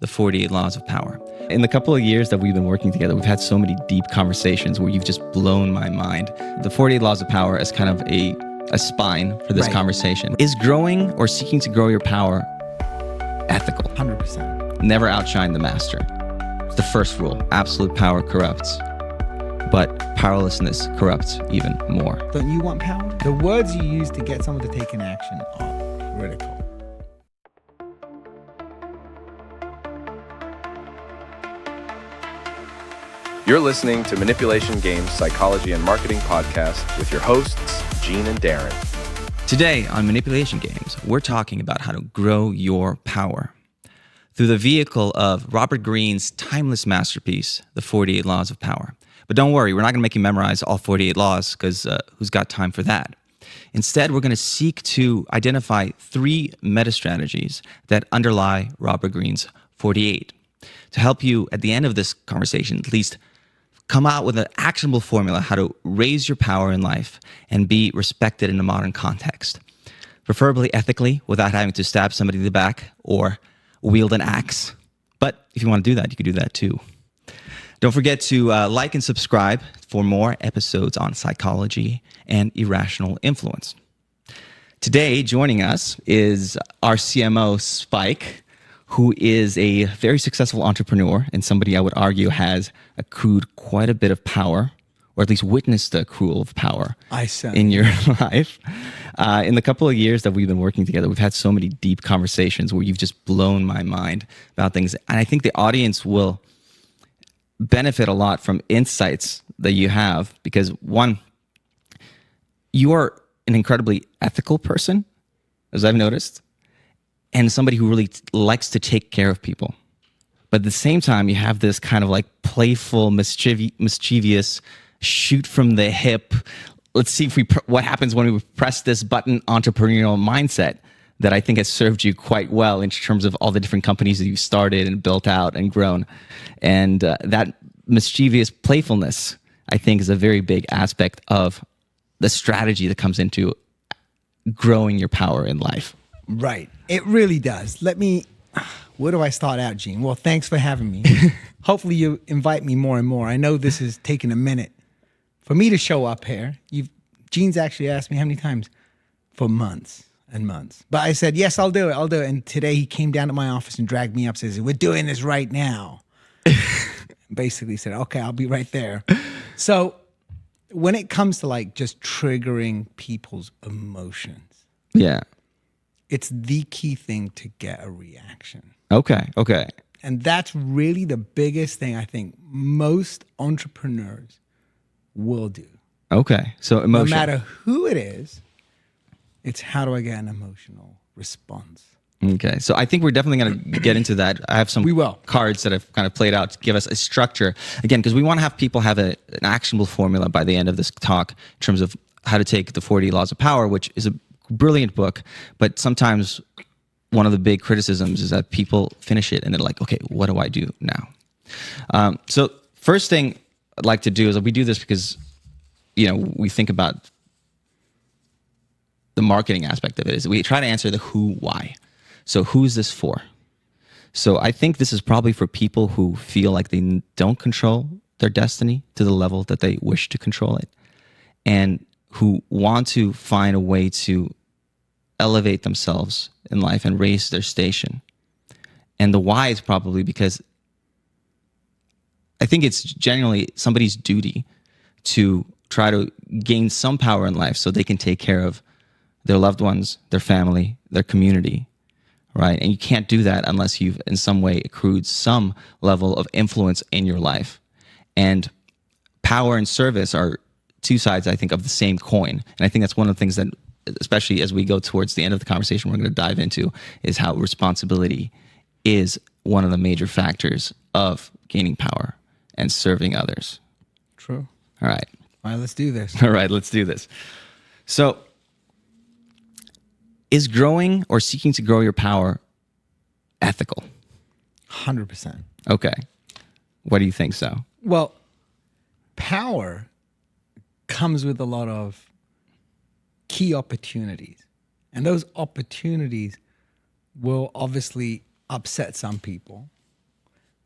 the 48 Laws of Power. In the couple of years that we've been working together, we've had so many deep conversations where you've just blown my mind. The 48 Laws of Power is kind of a spine for this conversation. Is growing or seeking to grow your power ethical? 100%. Never outshine the master. It's the first rule. Absolute power corrupts, but powerlessness corrupts even more. Don't you want power? The words you use to get someone to take an action are critical. You're listening to Manipulation Games Psychology and Marketing Podcast with your hosts, Gene and Darren. Today on Manipulation Games, we're talking about how to grow your power through the vehicle of Robert Greene's timeless masterpiece, The 48 Laws of Power. But don't worry, we're not going to make you memorize all 48 laws because who's got time for that? Instead, we're going to seek to identify 3 meta strategies that underlie Robert Greene's 48 to help you at the end of this conversation at least come out with an actionable formula how to raise your power in life and be respected in a modern context, preferably ethically without having to stab somebody in the back or wield an axe. But if you want to do that, you can do that too. Don't forget to like and subscribe for more episodes on psychology and irrational influence. Today, joining us is our CMO, Spike, who is a very successful entrepreneur and somebody I would argue has accrued quite a bit of power, or at least witnessed the accrual of power in your life. In the couple of years that we've been working together, we've had so many deep conversations where you've just blown my mind about things. And I think the audience will benefit a lot from insights that you have because, one, you are an incredibly ethical person, as I've noticed, and somebody who really likes to take care of people. But at the same time, you have this kind of like playful, mischievous, shoot from the hip, let's see if what happens when we press this button entrepreneurial mindset that I think has served you quite well in terms of all the different companies that you've started and built out and grown. And that mischievous playfulness, I think, is a very big aspect of the strategy that comes into growing your power in life. Right. It really does. Where do I start out, Gene? Well, thanks for having me. Hopefully you invite me more and more. I know this is taking a minute for me to show up here. Gene's actually asked me how many times? For months and months. But I said, yes, I'll do it. And today he came down to my office and dragged me up, says, we're doing this right now. Basically said, okay, I'll be right there. So when it comes to like just triggering people's emotions. Yeah. It's the key thing to get a reaction. Okay. And that's really the biggest thing I think most entrepreneurs will do. Okay. So emotion. No matter who it is, it's how do I get an emotional response? Okay. So I think we're definitely going to get into that. I have some cards that I've kind of played out to give us a structure. Again, because we want to have people have an actionable formula by the end of this talk in terms of how to take the 40 Laws of Power, which is a brilliant book, but sometimes one of the big criticisms is that people finish it and they're like, okay, what do I do now? So first thing I'd like to do is we do this because, we think about the marketing aspect of it is we try to answer the who, why. So who's this for? So I think this is probably for people who feel like they don't control their destiny to the level that they wish to control it and who want to find a way to elevate themselves in life and raise their station. And the why is probably because I think it's generally somebody's duty to try to gain some power in life so they can take care of their loved ones, their family, their community, right? And you can't do that unless you've in some way accrued some level of influence in your life. And power and service are 2 sides, I think, of the same coin. And I think that's one of the things that, especially as we go towards the end of the conversation, we're going to dive into is how responsibility is one of the major factors of gaining power and serving others. True. All right. All right, let's do this. All right, let's do this. So, is growing or seeking to grow your power ethical? 100%. Okay. What do you think so? Well, power comes with a lot of key opportunities. And those opportunities will obviously upset some people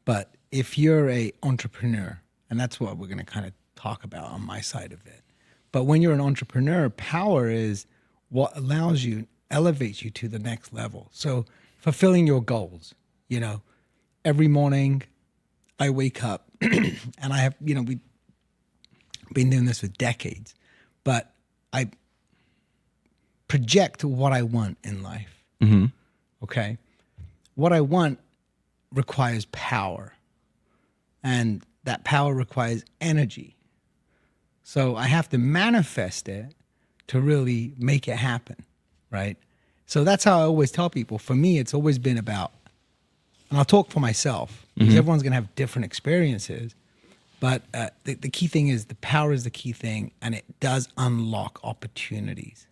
But if you're a entrepreneur, and that's what we're going to kind of talk about on my side of it. But when you're an entrepreneur, power is what allows you, elevates you to the next level. So fulfilling your goals, every morning I wake up and I have, we've been doing this for decades, but I project what I want in life. Mm-hmm. Okay. What I want requires power, and that power requires energy. So I have to manifest it to really make it happen, right? So that's how I always tell people. For me, it's always been about, and I'll talk for myself, because everyone's going to have different experiences, but the key thing is the power is the key thing, and it does unlock opportunities.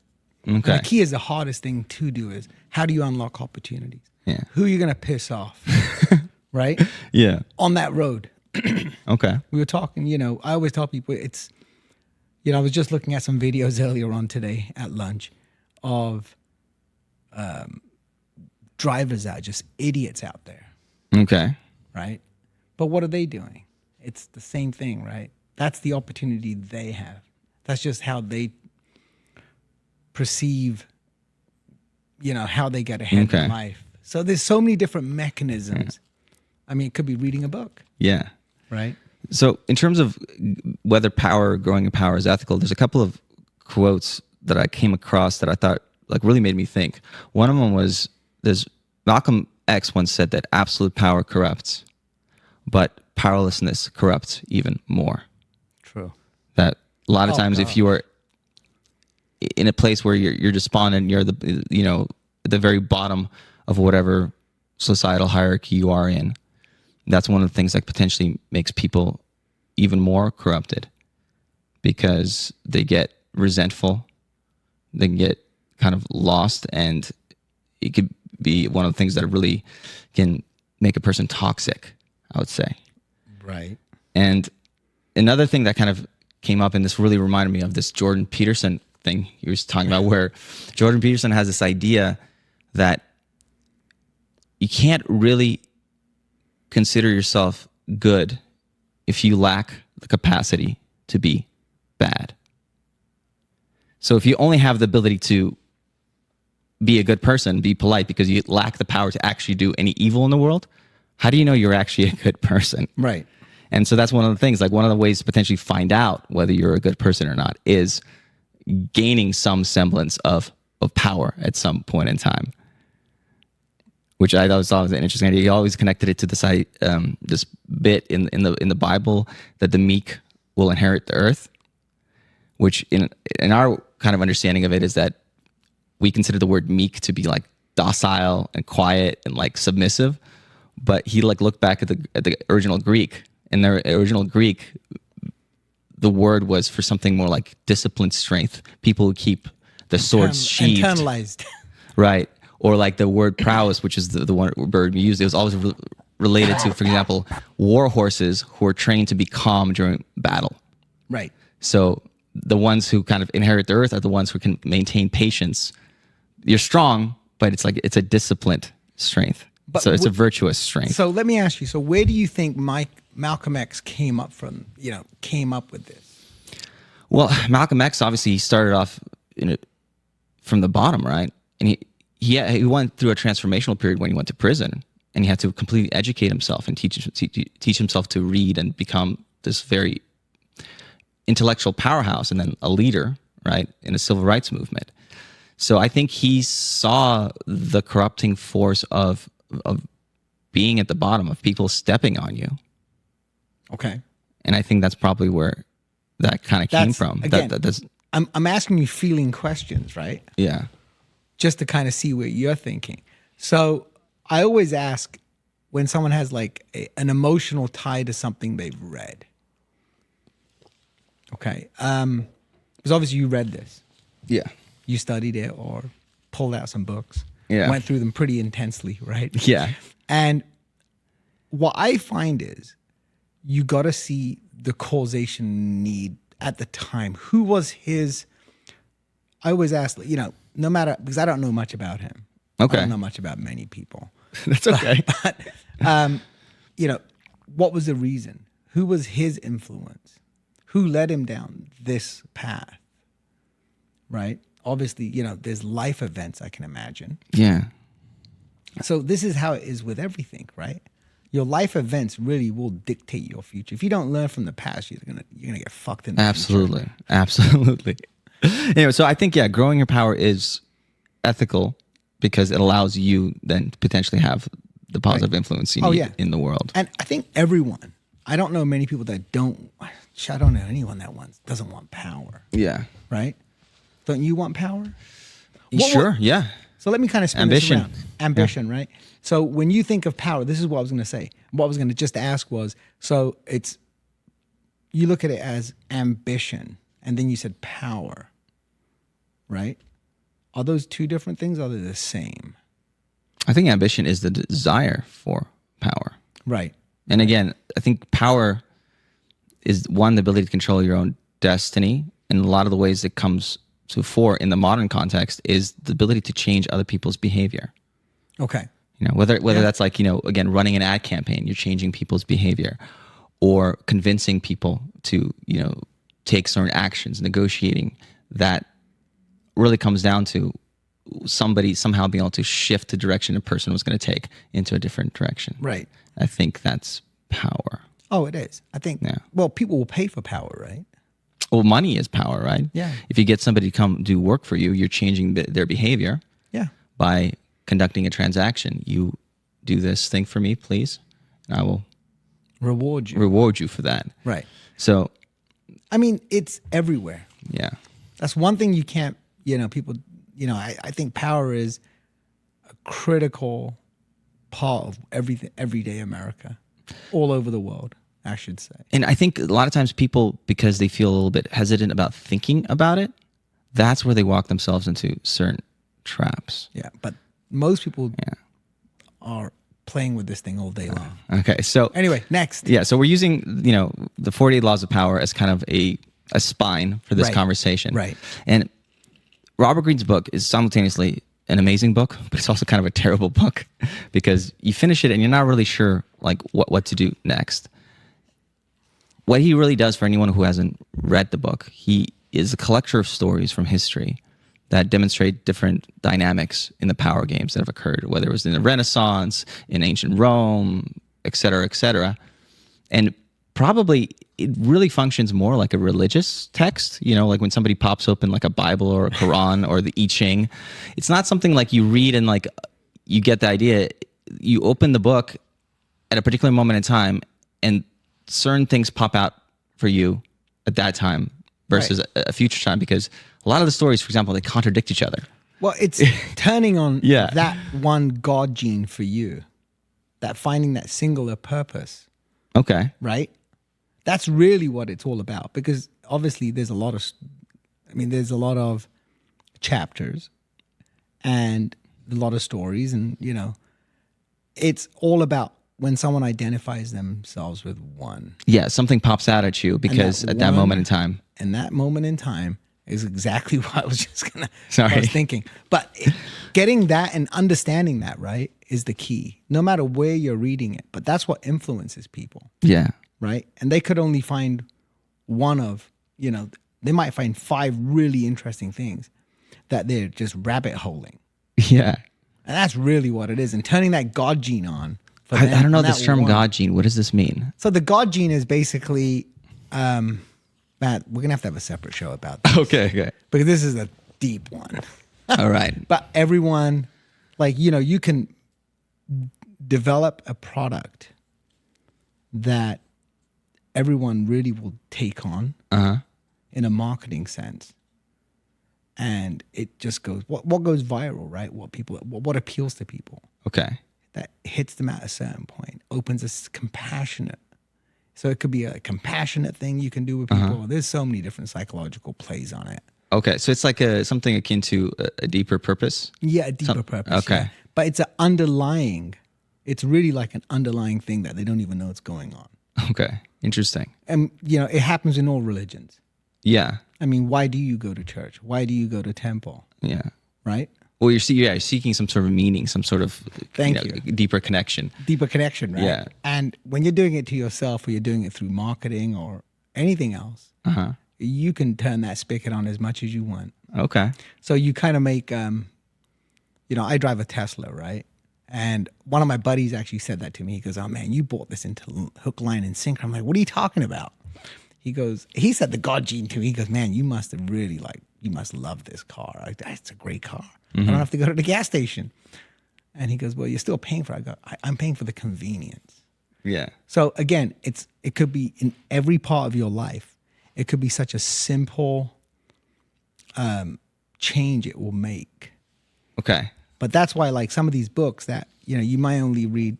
Okay. And the key is the hardest thing to do is, how do you unlock opportunities? Yeah. Who are you going to piss off, right? Yeah. On that road. Okay. We were talking, I always tell people it's, I was just looking at some videos earlier on today at lunch of drivers that are just idiots out there, Okay. right? But what are they doing? It's the same thing, right? That's the opportunity they have. That's just how they perceive, how they get ahead in life. So there's so many different mechanisms. I mean, it could be reading a book, Yeah. right? So in terms of whether power or growing in power is ethical, there's a couple of quotes that I came across that I thought really made me think. One of them was, Malcolm X once said that absolute power corrupts, but powerlessness corrupts even more. True. That a lot of times God. if you are in a place where you're despondent, you're at the very bottom of whatever societal hierarchy you are in, that's one of the things that potentially makes people even more corrupted, because they get resentful, they get kind of lost, and it could be one of the things that really can make a person toxic, I would say. Right. And another thing that kind of came up, and this really reminded me of this Jordan Peterson thing he was talking about, where Jordan Peterson has this idea that you can't really consider yourself good if you lack the capacity to be bad. So if you only have the ability to be a good person, be polite, because you lack the power to actually do any evil in the world, how do you know you're actually a good person? Right. And so that's one of the things, one of the ways to potentially find out whether you're a good person or not is gaining some semblance of power at some point in time, which I thought was an interesting idea. He always connected it to this bit in the Bible that the meek will inherit the earth, which in our kind of understanding of it is that we consider the word meek to be docile and quiet and submissive, but he looked back at the original Greek. In the original Greek, the word was for something more like disciplined strength. People who keep the swords sheathed. Internalized. Right. Or the word prowess, which is the word we used. It was always related to, for example, war horses who are trained to be calm during battle. Right. So the ones who kind of inherit the earth are the ones who can maintain patience. You're strong, but it's a disciplined strength. But so it's a virtuous strength. So let me ask you, so where do you think Malcolm X came up with this? Well, Malcolm X, obviously, he started off from the bottom, right? And he went through a transformational period when he went to prison, and he had to completely educate himself and teach himself to read and become this very intellectual powerhouse, and then a leader, right, in the civil rights movement. So I think he saw the corrupting force of being at the bottom, of people stepping on you. Okay. And I think that's probably where that kind of came from. Again, I'm asking you feeling questions, right? Yeah. Just to kind of see where you're thinking. So I always ask when someone has an emotional tie to something they've read. Okay. Because obviously you read this. Yeah. You studied it or pulled out some books. Yeah. Went through them pretty intensely, right? Yeah. And what I find is you got to see the causation need at the time. Who was his? I always ask, no matter, because I don't know much about him. Okay. I don't know much about many people. That's okay. But what was the reason? Who was his influence? Who led him down this path? Right? Obviously, there's life events I can imagine. Yeah. So this is how it is with everything, right? Your life events really will dictate your future. If you don't learn from the past, you're gonna get fucked in the Absolutely. future. Absolutely. Anyway, so I think, growing your power is ethical because it allows you then to potentially have the positive influence you need in the world. And I think everyone, I don't know many people that I don't know anyone that doesn't want power. Yeah. Right? Don't you want power? Sure, yeah. So let me kind of spin this around. Ambition, right? So when you think of power, this is what I was going to say. What I was going to just ask was, so you look at it as ambition, and then you said power, right? Are those two different things, or are they the same? I think ambition is the desire for power. Right. And again, I think power is, one, the ability to control your own destiny. And a lot of the ways it comes to fore in the modern context is the ability to change other people's behavior. Okay. Whether that's like, again, running an ad campaign, you're changing people's behavior, or convincing people to, take certain actions, negotiating, that really comes down to somebody somehow being able to shift the direction a person was going to take into a different direction. Right. I think that's power. Oh, it is. I think, well, people will pay for power, right? Well, money is power, right? Yeah. If you get somebody to come do work for you, you're changing their behavior. Yeah. By conducting a transaction. You do this thing for me, please, and I will reward you for that. Right. So, I mean, it's everywhere. Yeah. That's one thing you can't, people, I think power is a critical part of everyday America, all over the world, I should say. And I think a lot of times people, because they feel a little bit hesitant about thinking about it, that's where they walk themselves into certain traps. Yeah, but most people are playing with this thing all day long. Okay, so anyway, next. Yeah, so we're using, the 48 Laws of Power as kind of a spine for this conversation. Right. And Robert Greene's book is simultaneously an amazing book, but it's also kind of a terrible book because you finish it and you're not really sure like what to do next. What he really does, for anyone who hasn't read the book, he is a collector of stories from history that demonstrate different dynamics in the power games that have occurred, whether it was in the Renaissance, in ancient Rome, et cetera, et cetera. And probably it really functions more like a religious text, like when somebody pops open like a Bible or a Quran or the I Ching. It's not something like you read and like you get the idea. You open the book at a particular moment in time and certain things pop out for you at that time versus a future time, because a lot of the stories, for example, they contradict each other. Well, it's turning on that one God gene for you, that finding that singular purpose. Okay. Right? That's really what it's all about, because obviously there's a lot of chapters and a lot of stories, and it's all about when someone identifies themselves with one. Yeah, something pops out at you because at that moment in time. And that moment in time is exactly what I was just I was thinking. But getting that and understanding that, right, is the key. No matter where you're reading it. But that's what influences people. Yeah. Right? And they could only find one of, they might find 5 really interesting things that they're just rabbit holing. Yeah. And that's really what it is. And turning that God gene on. I don't know this term God gene. What does this mean? So the God gene is basically, Matt, we're going to have a separate show about this. Okay. Because this is a deep one. All right. But everyone, you can develop a product that everyone really will take on in a marketing sense. And it just goes, what goes viral, right? What appeals to people. Okay. That hits them at a certain point, opens us compassionate. So it could be a compassionate thing you can do with people. There's so many different psychological plays on it. Okay, so it's like something akin to a deeper purpose? Yeah, a deeper purpose. Okay. Yeah. But it's it's really like an underlying thing that they don't even know it's going on. Okay, interesting. And, it happens in all religions. Yeah. I mean, why do you go to church? Why do you go to temple? Yeah. Right? Well, you're seeking some sort of meaning, some sort of Thank you. deeper connection. Deeper connection, right? Yeah. And when you're doing it to yourself, or you're doing it through marketing or anything else, you can turn that spigot on as much as you want. Okay. So you kind of make, I drive a Tesla, right? And one of my buddies actually said that to me. He goes, "Oh man, you bought this into hook, line, and sinker." I'm like, "What are you talking about?" He said the God gene to me. He goes, "Man, you must have really you must love this car. It's a great car. I don't have to go to the gas station." And he goes, "Well, you're still paying for it." I go, "I'm paying for the convenience." Yeah. So again, it could be in every part of your life. It could be such a simple change it will make. Okay. But that's why, like, some of these books that you might only read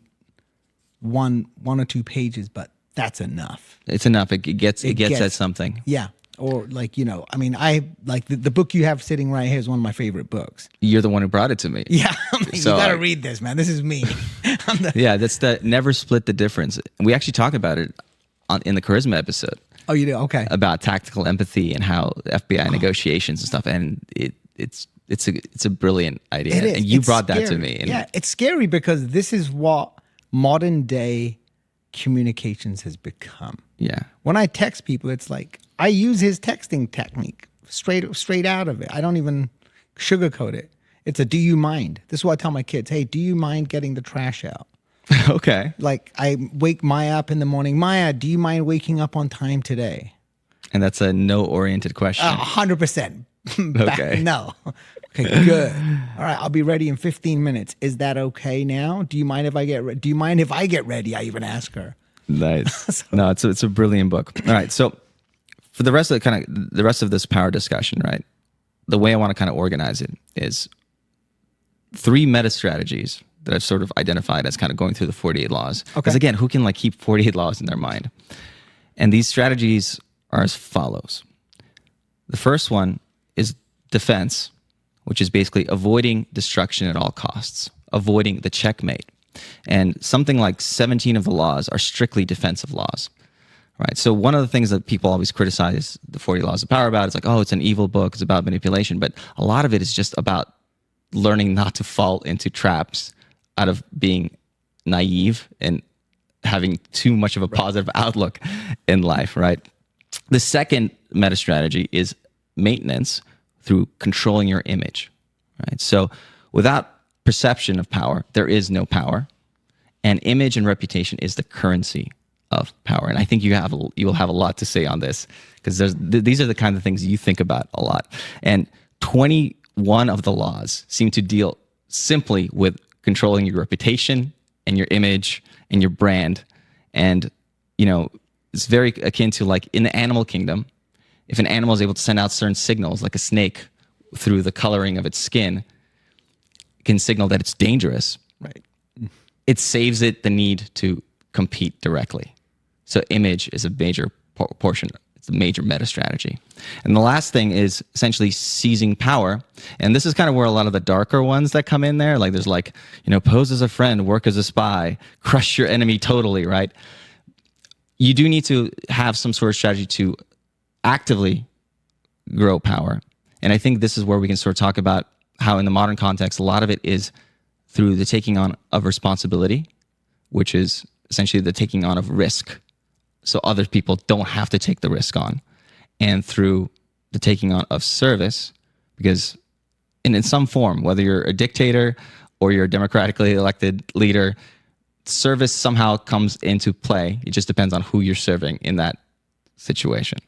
one or two pages, but that's enough. It's enough. It gets at something. Yeah. Or I like the book you have sitting right here is one of my favorite books. You're the one who brought it to me. Yeah. So you got to read this, man. This is me. Yeah, that's the Never Split the Difference. We actually talk about it in the Charisma episode. Oh, you do? Okay. About tactical empathy and how FBI negotiations and stuff. And it's a brilliant idea. It is. And you It's brought that to scary. me. And Yeah, it's scary because this is what modern day communications has become. yeah. When I text people, it's like I use his texting technique straight out of it. I don't even sugarcoat it. It's a "do you mind?" This is what I tell my kids. "Hey, do you mind getting the trash out?" Okay. Like, I wake Maya up in the morning. "Maya, do you mind waking up on time today?" And that's a no-oriented question. 100%. Okay. No. Okay, good. All right, I'll be ready in 15 minutes. "Is that okay now? Do you mind if I get ready? Do you mind if I get ready?" I even ask her. Nice. No, it's a brilliant book. All right. So for the rest of this power discussion, right? The way I want to kind of organize it is 3 meta strategies that I've sort of identified as kind of going through the 48 laws. Because again, who can keep 48 laws in their mind? And these strategies are as follows. The first one is defense, which is basically avoiding destruction at all costs, avoiding the checkmate. And something like 17 of the laws are strictly defensive laws, right? So one of the things that people always criticize the 40 Laws of Power about is like, oh, it's an evil book, it's about manipulation. But a lot of it is just about learning not to fall into traps out of being naive and having too much of a positive outlook in life, right? The second meta strategy is maintenance through controlling your image, right? So without perception of power, there is no power, and image and reputation is the currency of power. And I think you will have a lot to say on this because these are the kind of things you think about a lot. And 21 of the laws seem to deal simply with controlling your reputation and your image and your brand. And it's very akin to like in the animal kingdom. If an animal is able to send out certain signals, like a snake, through the coloring of its skin, can signal that it's dangerous. Right. It saves it the need to compete directly. So image is a major portion. It's a major meta strategy. And the last thing is essentially seizing power. And this is kind of where a lot of the darker ones that come in there, like there's pose as a friend, work as a spy, crush your enemy totally, right? You do need to have some sort of strategy to actively grow power. And I think this is where we can sort of talk about how in the modern context, a lot of it is through the taking on of responsibility, which is essentially the taking on of risk. So other people don't have to take the risk on. And through the taking on of service, because in some form, whether you're a dictator or you're a democratically elected leader, service somehow comes into play. It just depends on who you're serving in that situation.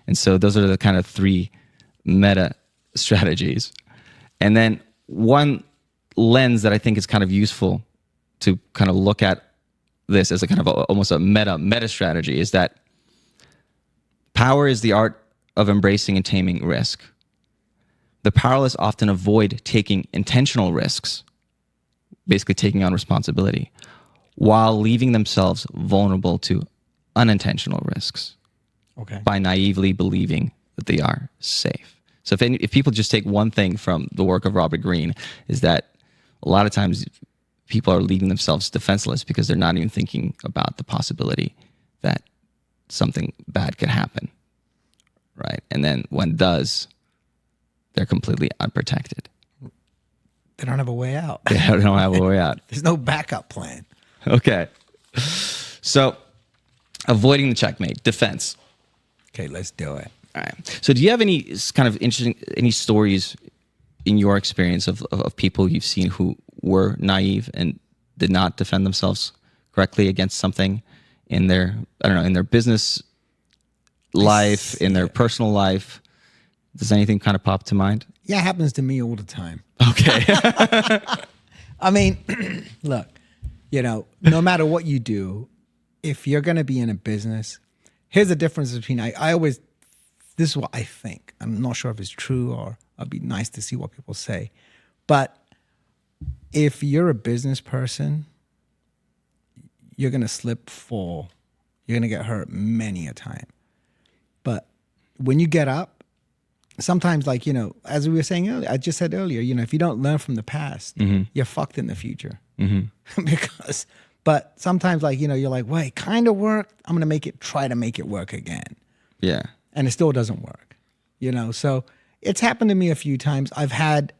And so those are the kind of 3 meta strategies. And then one lens that I think is kind of useful to kind of look at this as a kind of almost a meta strategy is that power is the art of embracing and taming risk. The powerless often avoid taking intentional risks, basically taking on responsibility, while leaving themselves vulnerable to unintentional risks by naively believing that they are safe. So if people just take one thing from the work of Robert Greene, is that a lot of times people are leaving themselves defenseless because they're not even thinking about the possibility that something bad could happen, right? And then when it does, they're completely unprotected. they don't have a way out. They don't have a way out. There's no backup plan. Okay. So avoiding the checkmate, defense. Okay, let's do it. All right. So do you have any kind of interesting, any stories in your experience of people you've seen who were naive and did not defend themselves correctly against something in their, I don't know, in their business life, in their personal life? Does anything kind of pop to mind? Yeah, it happens to me all the time. Okay. I mean, look, no matter what you do, if you're going to be in a business, here's the difference between, I always, this is what I think. I'm not sure if it's true, or it'd be nice to see what people say. But if you're a business person, you're going to slip, fall. You're going to get hurt many a time. But when you get up, sometimes, like, as we were saying earlier, I just said earlier, if you don't learn from the past, you're fucked in the future. But sometimes, like, you're like, well, it kind of worked. I'm going to try to make it work again. Yeah. And it still doesn't work, So it's happened to me a few times. I've had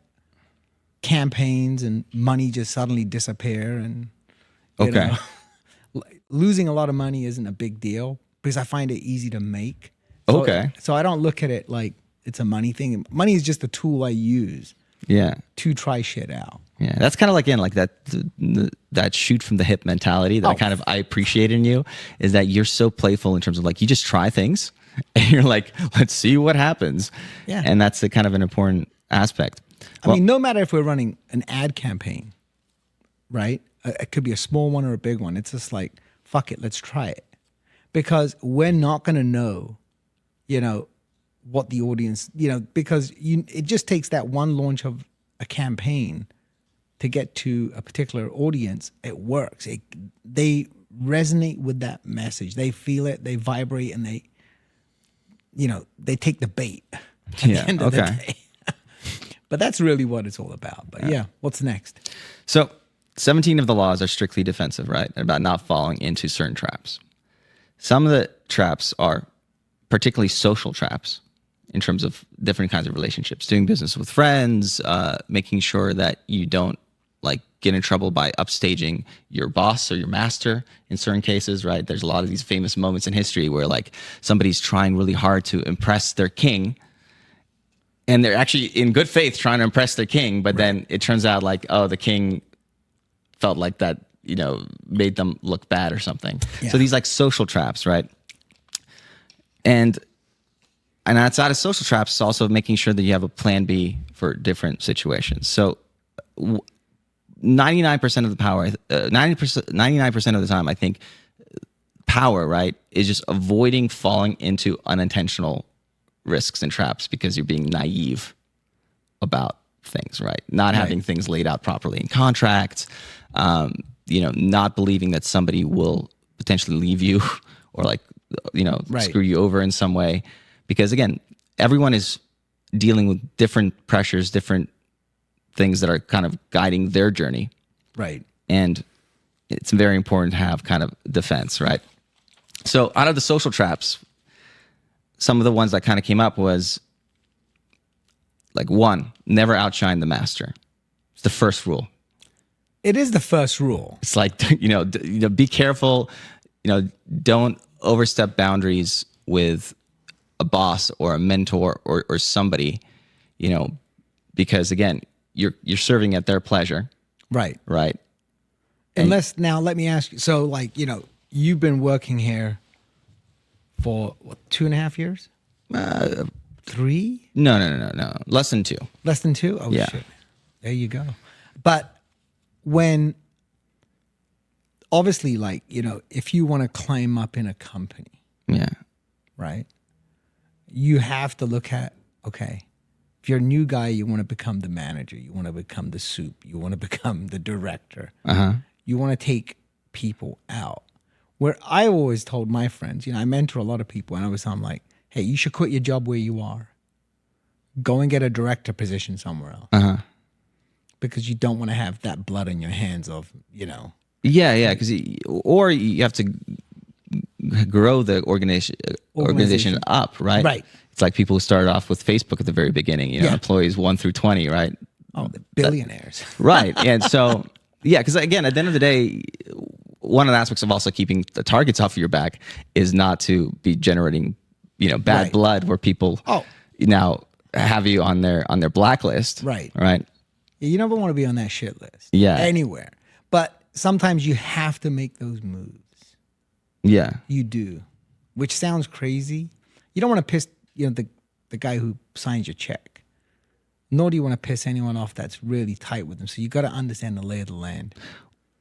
campaigns and money just suddenly disappear, and losing a lot of money isn't a big deal because I find it easy to make. So I don't look at it like it's a money thing. Money is just a tool I use. Yeah. To try shit out. Yeah, that's kind of like, again, like that shoot from the hip mentality that I appreciate in you, is that you're so playful in terms of, like, you just try things and you're like, let's see what happens. Yeah. And that's a kind of an important aspect. I mean, no matter if we're running an ad campaign, right? It could be a small one or a big one. It's just like, fuck it, let's try it. Because we're not going to know, what the audience, because it just takes that one launch of a campaign to get to a particular audience. It works. They resonate with that message. They feel it, they vibrate, and they take the bait at the end of the day. But that's really what it's all about. But yeah, what's next? So 17 of the laws are strictly defensive, right? About not falling into certain traps. Some of the traps are particularly social traps in terms of different kinds of relationships, doing business with friends, making sure that you don't, like, get in trouble by upstaging your boss or your master in certain cases, right? There's a lot of these famous moments in history where, like, somebody's trying really hard to impress their king, and they're actually in good faith trying to impress their king, but then it turns out, like, oh, the king felt like that, made them look bad or something. Yeah. So these, like, social traps, right? And outside of social traps, it's also making sure that you have a plan B for different situations. So 99% of the power, 99% of the time, I think power, right, is just avoiding falling into unintentional risks and traps because you're being naive about things, right? Not having things laid out properly in contracts, not believing that somebody will potentially leave you or, like, screw you over in some way. Because, again, everyone is dealing with different pressures, different things that are kind of guiding their journey. Right. And it's very important to have kind of defense, right? So out of the social traps, some of the ones that kind of came up was, like, 1, never outshine the master. It's the first rule. It is the first rule. It's like, be careful, don't overstep boundaries with a boss or a mentor or somebody, because, again, you're serving at their pleasure. Right. Right. Now let me ask you, so, like, you've been working here for what, 2.5 years? 3? No. Less than 2. Less than 2? Oh, yeah. Shit. There you go. But when, obviously, like, if you want to climb up in a company, right, you have to look at, okay, if you're a new guy, you want to become the manager, you want to become the soup, you want to become the director, you want to take people out. Where I always told my friends, I mentor a lot of people, and I was I'm like, hey, you should quit your job where you are. Go and get a director position somewhere else. Because you don't want to have that blood on your hands of, Yeah, because or you have to grow the organization up, right? Right. It's like people who started off with Facebook at the very beginning, employees 1 through 20, right? Oh, the billionaires. Right. And so, yeah, because again, at the end of the day, one of the aspects of also keeping the targets off of your back is not to be generating, bad Right. blood where people now have you on their blacklist. Right. Right. You never want to be on that shit list. Yeah. Anywhere. But sometimes you have to make those moves. Yeah. You do. Which sounds crazy. You don't want to piss, the guy who signs your check. Nor do you want to piss anyone off that's really tight with them. So you got to understand the lay of the land.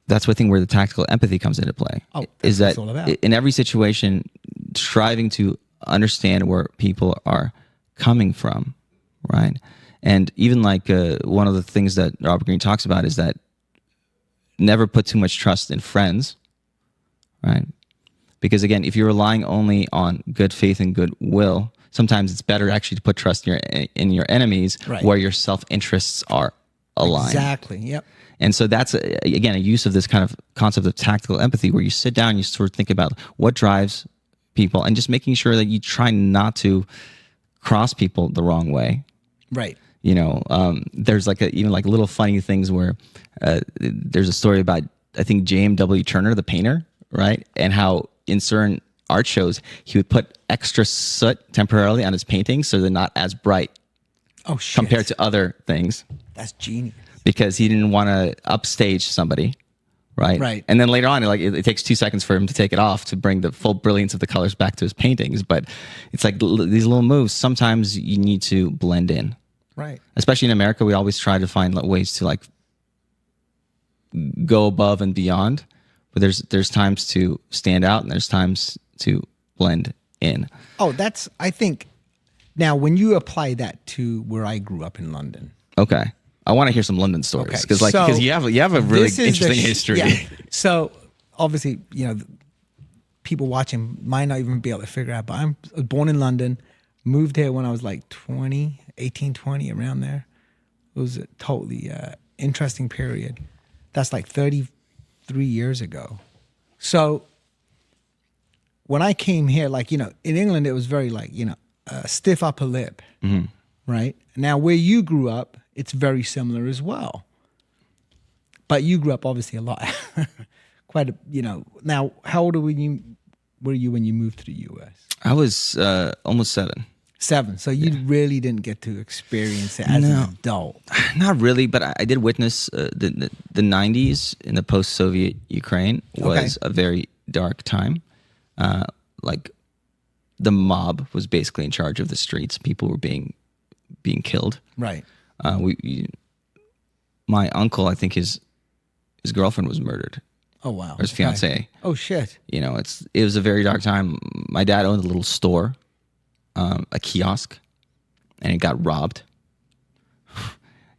That's the thing where the tactical empathy comes into play. Oh, that's is what that it's all about. in every situation, striving to understand where people are coming from, right? And even like one of the things that Robert Greene talks about is that never put too much trust in friends, right? Because again, if you're relying only on good faith and goodwill, sometimes it's better actually to put trust in your enemies, Right. where your self-interests are aligned. Exactly. Yep. And so that's, again, a use of this kind of concept of tactical empathy, where you sit down and you sort of think about what drives people and just making sure that you try not to cross people the wrong way. Right. There's even little funny things where there's a story about, I think, J.M.W. Turner, the painter, right? And how in certain art shows, he would put extra soot temporarily on his paintings so they're not as bright Oh, shit. compared to other things, That's genius. because he didn't want to upstage somebody, right? Right. And then later on, it takes 2 seconds for him to take it off to bring the full brilliance of the colors back to his paintings. But it's like these little moves, sometimes you need to blend in. Right. Especially in America, we always try to find ways to go above and beyond. But there's times to stand out and there's times to blend in. Oh, I think, now when you apply that to where I grew up in London. Okay. I want to hear some London stories, Okay, because so you have a really this is interesting history. Yeah. So obviously, people watching might not even be able to figure out, but I was born in London, moved here when I was like 18, 20, around there. It was a totally interesting period. That's like 33 years ago. So when I came here, in England, it was very stiff upper lip, right? Now, where you grew up, it's very similar as well. But you grew up obviously a lot, Now, how old were you when you moved to the U.S.? I was almost 7. 7. So you really didn't get to experience it as an adult. Not really, but I did witness the 90s in the post-Soviet Ukraine was a very dark time. The mob was basically in charge of the streets. People were being killed. Right. My uncle, I think his girlfriend was murdered, Oh, wow. or his fiance. Oh, shit. It was a very dark time. My dad owned a little store, a kiosk, and it got robbed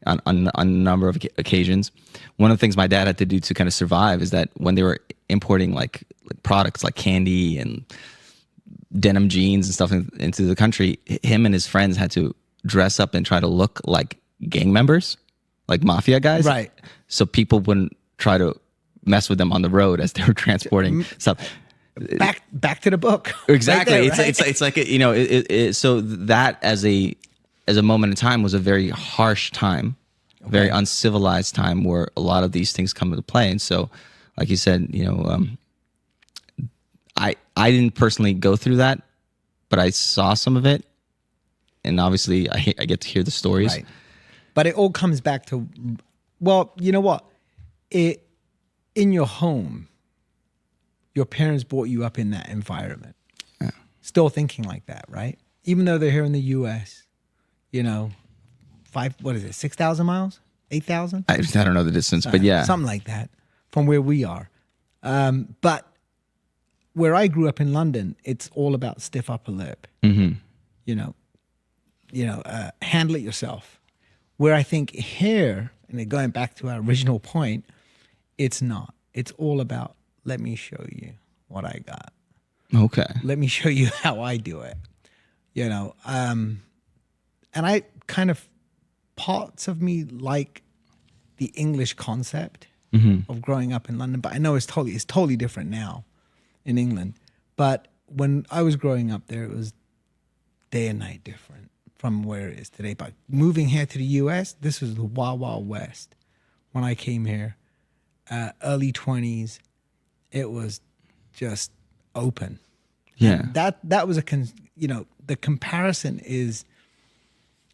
on a number of occasions. One of the things my dad had to do to kind of survive is that when they were importing like products like candy and denim jeans and stuff into the country, him and his friends had to dress up and try to look like gang members, like mafia guys. Right. So people wouldn't try to mess with them on the road as they were transporting stuff. Back to the book. Exactly. Right there, right? It's like so that as a moment in time was a very harsh time, very uncivilized time where a lot of these things come into play. And so, like you said, I didn't personally go through that, but I saw some of it, and obviously I get to hear the stories. Right. But it all comes back to, well, you know what? In your home, your parents brought you up in that environment. Yeah. Still thinking like that, right? Even though they're here in the U.S., 6,000 miles? 8,000? I don't know the distance, but yeah. Something like that from where we are. But where I grew up in London, it's all about stiff upper lip. Mm-hmm. Handle it yourself. Where I think here, and going back to our original point, it's not. It's all about, let me show you what I got. Okay. Let me show you how I do it. And I kind of, parts of me like the English concept of growing up in London, but I know it's totally different now in England. But when I was growing up there, it was day and night different from where it is today. But moving here to the U.S., this was the Wild Wild West. When I came here, early 20s, it was just open. Yeah. And that was the comparison is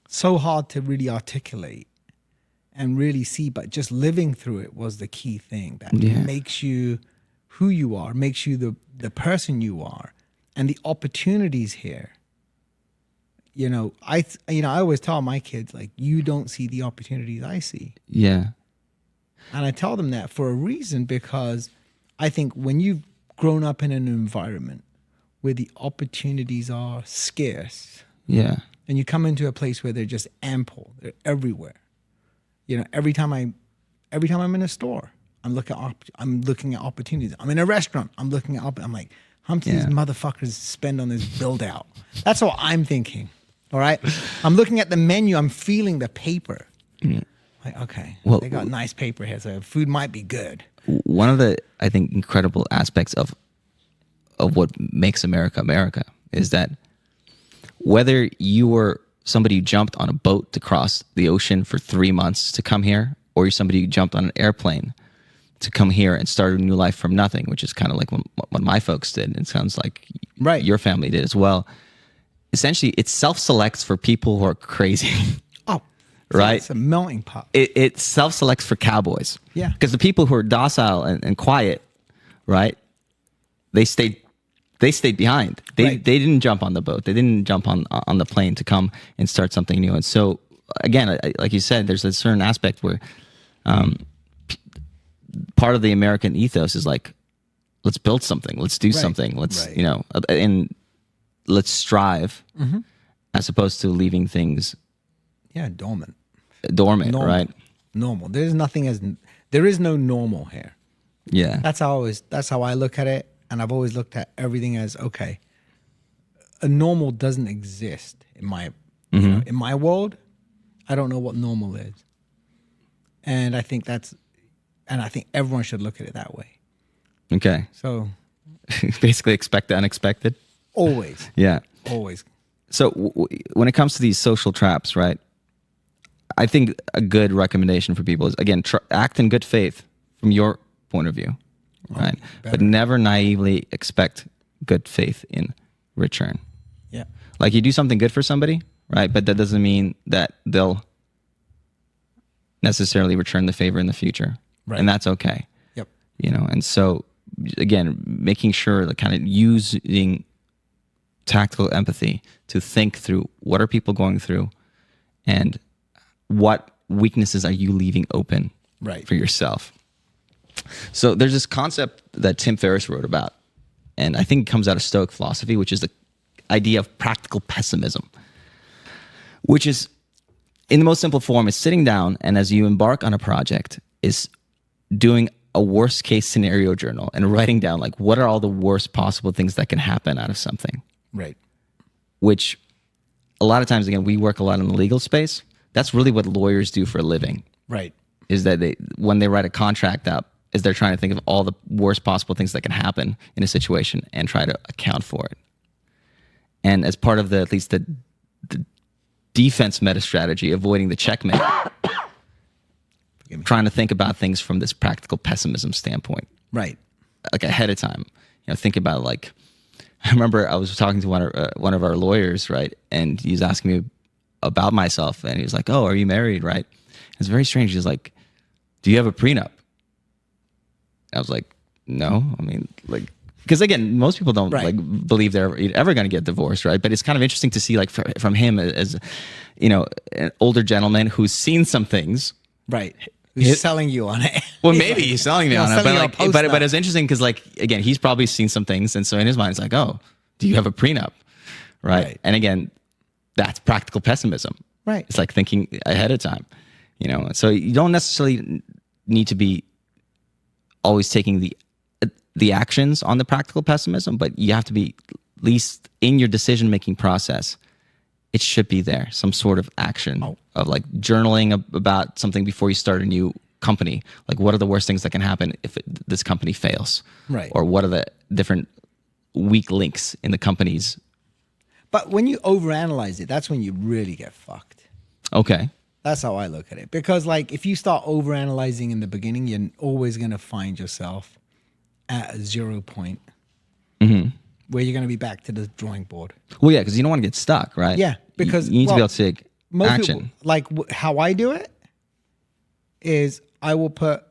so hard to really articulate and really see, but just living through it was the key thing that makes you who you are, makes you the person you are, and the opportunities here. I always tell my kids, like, you don't see the opportunities I see. Yeah. And I tell them that for a reason, because I think when you've grown up in an environment where the opportunities are scarce, Yeah. and you come into a place where they're just ample, they're everywhere. Every time I'm in a store, I'm looking at opportunities. I'm in a restaurant, I'm looking at I'm like, how much these motherfuckers spend on this build out? That's what I'm thinking. All right. I'm looking at the menu, I'm feeling the paper. Like, okay, Well, they got nice paper here, so food might be good. One of the, I think, incredible aspects of what makes America America is that whether you were somebody who jumped on a boat to cross the ocean for 3 months to come here, or you're somebody who jumped on an airplane to come here and start a new life from nothing, which is kind of like what my folks did. It sounds like your family did as well. Essentially, it self-selects for people who are crazy. Oh, right? It's a melting pot. It self-selects for cowboys. Yeah. Because the people who are docile and quiet, right, they stayed behind. They didn't jump on the boat. They didn't jump on the plane to come and start something new. And so, again, like you said, there's a certain aspect where part of the American ethos is like, let's build something. Let's do something. Let's, and let's strive as opposed to leaving things dormant, normal. Right? Normal. There is no normal here. Yeah. That's how I look at it. And I've always looked at everything as, okay, a normal doesn't exist in my in my world. I don't know what normal is. And I think everyone should look at it that way. Okay. So basically expect the unexpected. Always. Yeah. Always. So when it comes to these social traps, right, I think a good recommendation for people is, again, act in good faith from your point of view, right? But never naively expect good faith in return. Yeah. Like, you do something good for somebody, right? But that doesn't mean that they'll necessarily return the favor in the future. Right. And that's okay. Yep. And so, again, making sure that kind of using tactical empathy to think through what are people going through and what weaknesses are you leaving open for yourself. So there's this concept that Tim Ferriss wrote about, and I think it comes out of Stoic philosophy, which is the idea of practical pessimism, which is, in the most simple form, is sitting down and, as you embark on a project, is doing a worst case scenario journal and writing down, like, what are all the worst possible things that can happen out of something. Right. Which a lot of times, again, we work a lot in the legal space. That's really what lawyers do for a living. Right. Is that when they write a contract up, is they're trying to think of all the worst possible things that can happen in a situation and try to account for it. And as part of at least the defense meta strategy, avoiding the checkmate, trying to think about things from this practical pessimism standpoint. Right. Like, ahead of time, think about, like, I remember I was talking to one of our lawyers, right? And he was asking me about myself, and he was like, "Oh, are you married?" Right? It's very strange. He's like, "Do you have a prenup?" I was like, "No." I mean, like, because again, most people don't like believe they're ever going to get divorced, right? But it's kind of interesting to see, like, from him as an older gentleman who's seen some things, right? Who's selling you on it? Well, maybe he's selling me on it, but it's interesting because, like, again, he's probably seen some things, and so in his mind, it's like, "Oh, do you have a prenup?" Right? And again, that's practical pessimism. Right. It's like thinking ahead of time. So you don't necessarily need to be always taking the actions on the practical pessimism, but you have to be, at least in your decision making process, it should be there, some sort of action of, like, journaling about something before you start a new company. Like, what are the worst things that can happen if this company fails? Right. Or what are the different weak links in the company's But when you overanalyze it, that's when you really get fucked. Okay. That's how I look at it. Because like if you start overanalyzing in the beginning, you're always going to find yourself at a 0 point where you're going to be back to the drawing board. Well, yeah, because you don't want to get stuck, right? Yeah, because you need to be able to take most action. people, like how I do it is I will put,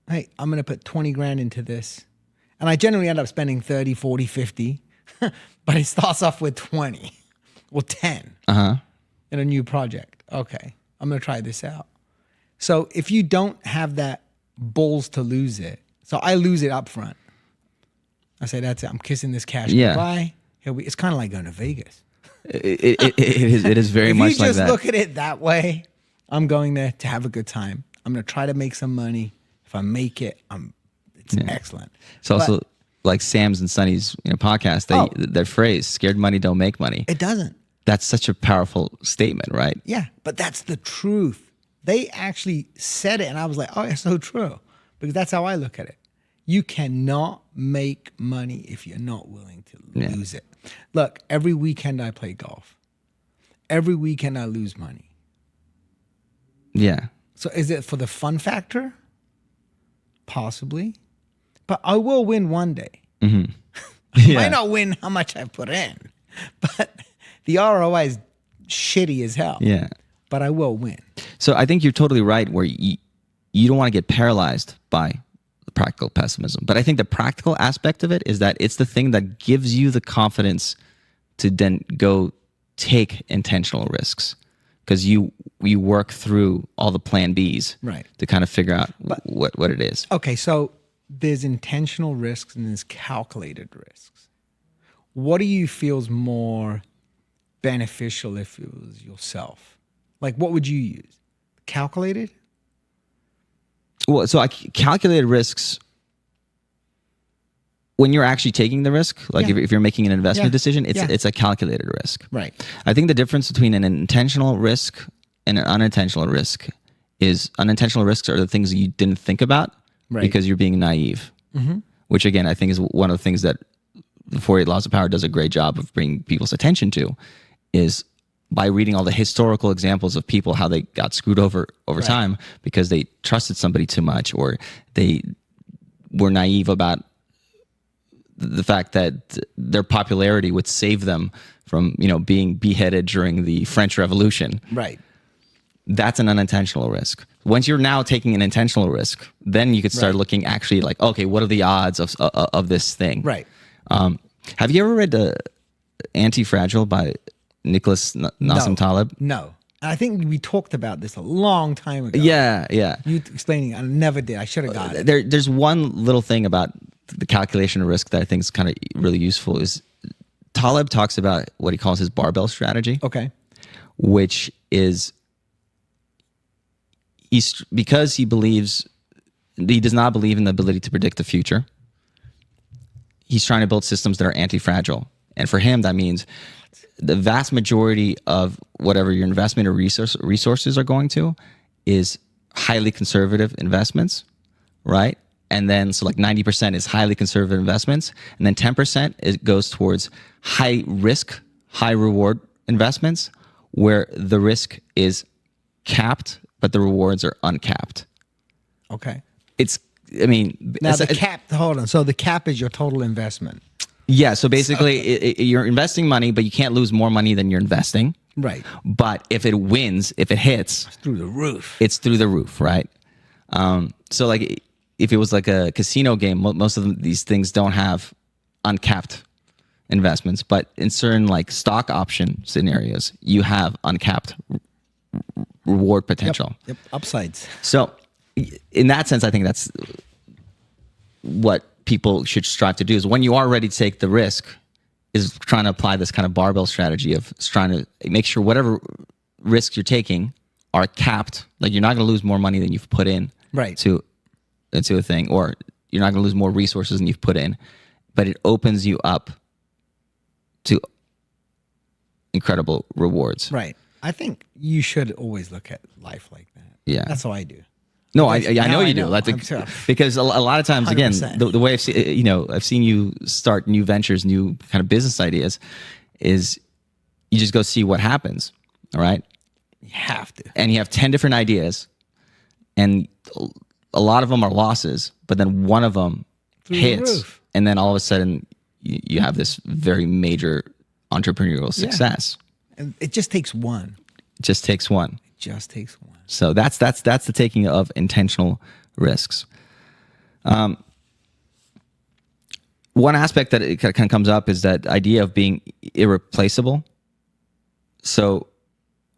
hey, I'm going to put 20 grand into this. And I generally end up spending 30, 40, 50, but it starts off with 20 or 10 in a new project. Okay, I'm going to try this out. So if you don't have that balls to lose it, so I lose it up front. I say, that's it. I'm kissing this cash goodbye. It's kind of like going to Vegas. It is very much like that. If you just look at it that way, I'm going there to have a good time. I'm going to try to make some money. If I make it, it's excellent. It's also like Sam's and Sonny's podcast. Their phrase, scared money don't make money. It doesn't. That's such a powerful statement, right? Yeah, but that's the truth. They actually said it, and I was like, oh, it's so true. Because that's how I look at it. You cannot make money if you're not willing to lose it. Look, every weekend I play golf. Every weekend I lose money. Yeah. So is it for the fun factor? Possibly. But I will win one day. I might not win how much I put in, but the ROI is shitty as hell. Yeah. But I will win. So I think you're totally right where you don't want to get paralyzed by the practical pessimism. But I think the practical aspect of it is that it's the thing that gives you the confidence to then go take intentional risks. Because you work through all the plan Bs to kind of figure out what it is. Okay, so there's intentional risks and there's calculated risks. What do you feel is more beneficial if it was yourself? Like, what would you use? Calculated? Well, so calculated risks, when you're actually taking the risk, like if you're making an investment decision, it's a calculated risk. Right. I think the difference between an intentional risk and an unintentional risk is unintentional risks are the things that you didn't think about because you're being naive, which again, I think is one of the things that the 48 Laws of Power does a great job of bringing people's attention to is by reading all the historical examples of people, how they got screwed over time because they trusted somebody too much or they were naive about the fact that their popularity would save them from, being beheaded during the French Revolution. Right. That's an unintentional risk. Once you're now taking an intentional risk, then you could start looking actually like, okay, what are the odds of this thing? Right. Have you ever read Anti-Fragile by Nicholas Nassim Taleb? No. I think we talked about this a long time ago. Yeah. You explaining, I never did. I should have got it. There's one little thing about the calculation of risk that I think is kind of really useful is Taleb talks about what he calls his barbell strategy. Okay. Which is because he does not believe in the ability to predict the future. He's trying to build systems that are anti-fragile. And for him, that means the vast majority of whatever your investment or resources are going to is highly conservative investments, right? And then, so like 90% is highly conservative investments. And then 10% goes towards high risk, high reward investments where the risk is capped, but the rewards are uncapped. Okay. Now the cap, hold on. So the cap is your total investment. Yeah. So basically you're investing money, but you can't lose more money than you're investing. Right. But if it wins, if it hits, it's through the roof. It's through the roof, right? So like if it was like a casino game, most of these things don't have uncapped investments, but in certain like stock option scenarios, you have uncapped reward potential. Yep. Upsides. So in that sense, I think that's what people should strive to do is when you are ready to take the risk is trying to apply this kind of barbell strategy of trying to make sure whatever risks you're taking are capped. Like you're not going to lose more money than you've put in into a thing, or you're not going to lose more resources than you've put in, but it opens you up to incredible rewards. Right. I think you should always look at life like that. Yeah. That's how I do. No, I know you do. Because a lot of times, 100%. again, the way I've seen you start new ventures, new kind of business ideas, is you just go see what happens. All right. You have to. And you have 10 different ideas, and a lot of them are losses, but then one of them Through the hits, roof. and then all of a sudden you have this very major entrepreneurial success. And it just takes one. It just takes one. It just takes one. So that's the taking of intentional risks. One aspect that it kind of comes up is that idea of being irreplaceable. So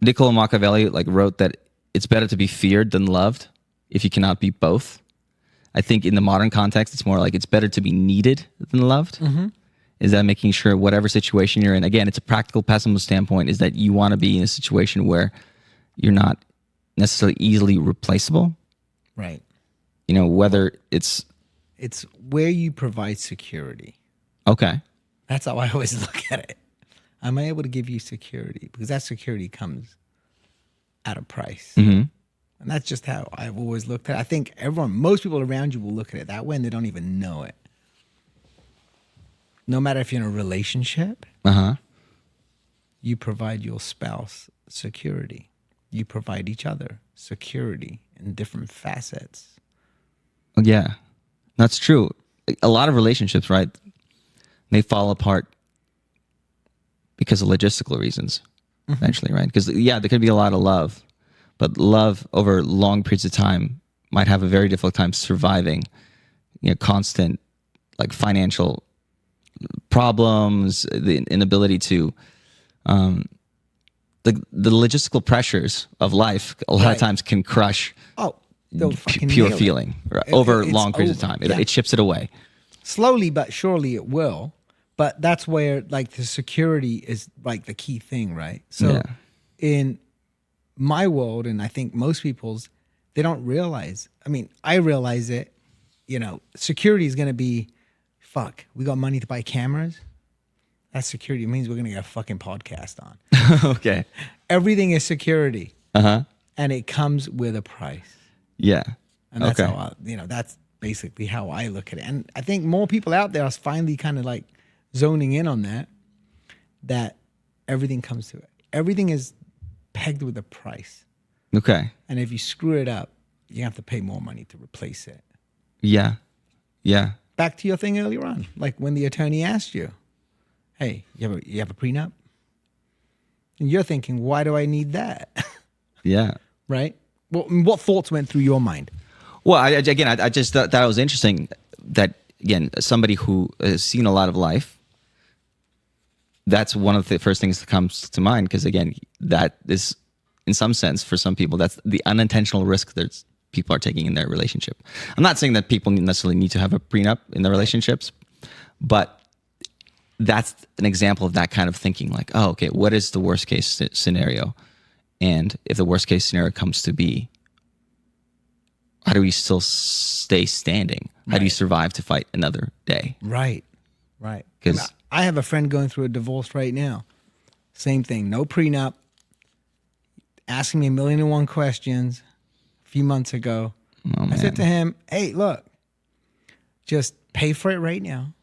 Niccolo Machiavelli wrote that it's better to be feared than loved if you cannot be both. I think in the modern context, it's more like it's better to be needed than loved. Mm-hmm. Is that making sure whatever situation you're in, again, it's a practical pessimist standpoint, is that you want to be in a situation where you're not necessarily easily replaceable. Right. Whether it's where you provide security. Okay. That's how I always look at it. Am I able to give you security? Because that security comes at a price. Mm-hmm. And that's just how I've always looked at it. I think most people around you will look at it that way, and they don't even know it. No matter if you're in a relationship, you provide your spouse security. You provide each other security in different facets. Yeah, that's true. A lot of relationships, right? They fall apart because of logistical reasons, eventually, right? Because, there could be a lot of love, but love over long periods of time might have a very difficult time surviving, constant, financial problems, the inability to, the logistical pressures of life a lot of times can crush pure feeling over long periods of time. It chips it away. Slowly but surely it will. But that's where the security is the key thing, right? So in my world, and I think most people's, they don't realize. I mean, I realize it. Security is going to be, we got money to buy cameras. That's security. It means we're going to get a fucking podcast on. Okay. Everything is security. Uh-huh. And it comes with a price. Yeah. And that's how that's basically how I look at it. And I think more people out there are finally kind of zoning in on that everything comes to it. Everything is pegged with a price. Okay. And if you screw it up, you have to pay more money to replace it. Yeah. Yeah. Back to your thing earlier on, when the attorney asked you, hey, you have a prenup? And you're thinking, why do I need that? Yeah. Right? What thoughts went through your mind? Well, I just thought that was interesting that, again, somebody who has seen a lot of life, that's one of the first things that comes to mind. Because, again, that is, in some sense, for some people, that's the unintentional risk that people are taking in their relationship. I'm not saying that people necessarily need to have a prenup in their relationships, but that's an example of that kind of thinking. Okay, what is the worst case scenario? And if the worst case scenario comes to be, how do we still stay standing? How do you survive to fight another day? Right, right. Because I have a friend going through a divorce right now. Same thing, no prenup. Asking me 1,000,001 questions a few months ago. Oh, I said to him, hey, look, just pay for it right now.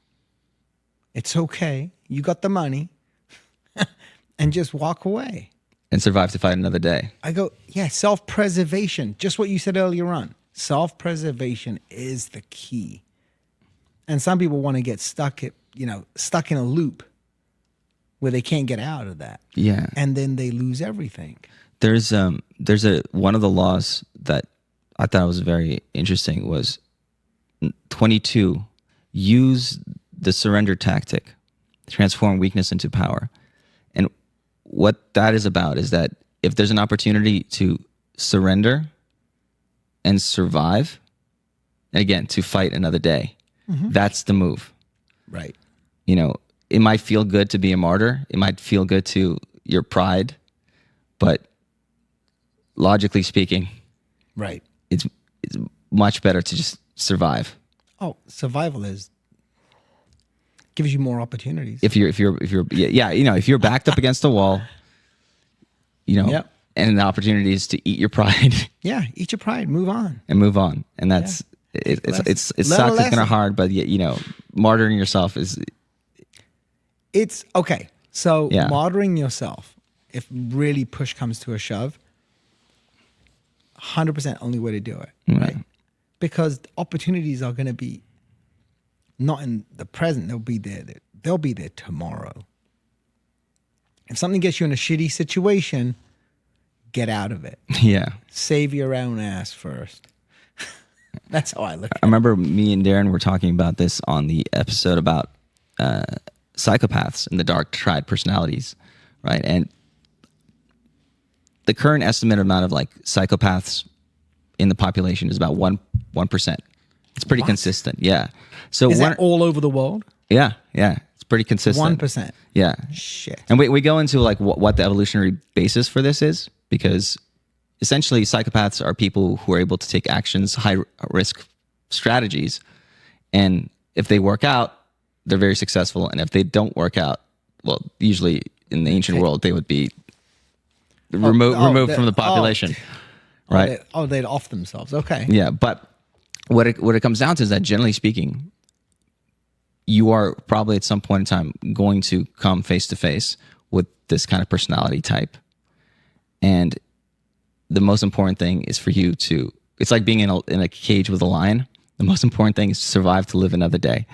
It's okay. You got the money. And just walk away. And survive to fight another day. I go, yeah, self-preservation. Just what you said earlier on. Self-preservation is the key. And some people want to get stuck in a loop where they can't get out of that. Yeah. And then they lose everything. There's one of the laws that I thought was very interesting was 22, use the surrender tactic, transform weakness into power. And what that is about is that if there's an opportunity to surrender and survive, and again, to fight another day, that's the move. Right. It might feel good to be a martyr. It might feel good to your pride, but logically speaking, right, it's much better to just survive. Oh, survival gives you more opportunities. If you're backed up against the wall, Yep. and the opportunity is to eat your pride. Yeah, eat your pride, move on. And move on. And that's it sucks, it's kind of hard, but martyring yourself is it's okay. So Yeah. monitoring yourself, if really push comes to a shove, 100% only way to do it, right? Because opportunities are going to be not in the present; they'll be there. They'll be there tomorrow. If something gets you in a shitty situation, get out of it. Yeah. Save your own ass first. That's how I look at I remember me and Darren were talking about this on the episode about psychopaths and the dark triad personalities, right? And the current estimate amount of like psychopaths in the population is about 1%. It's pretty consistent. Yeah. So it. Is that all over the world? Yeah. It's pretty consistent. 1%. Yeah. Shit. And we go into like what the evolutionary basis for this is, because essentially psychopaths are people who are able to take actions, high risk strategies. And if they work out, they're very successful. And if they don't work out, well, usually in the ancient world, they would be removed from the population. Right? They'd off themselves. Okay. Yeah. But what it comes down to is that generally speaking, you are probably at some point in time going to come face to face with this kind of personality type. And the most important thing is for you to, it's like being in a cage with a lion. The most important thing is to survive to live another day.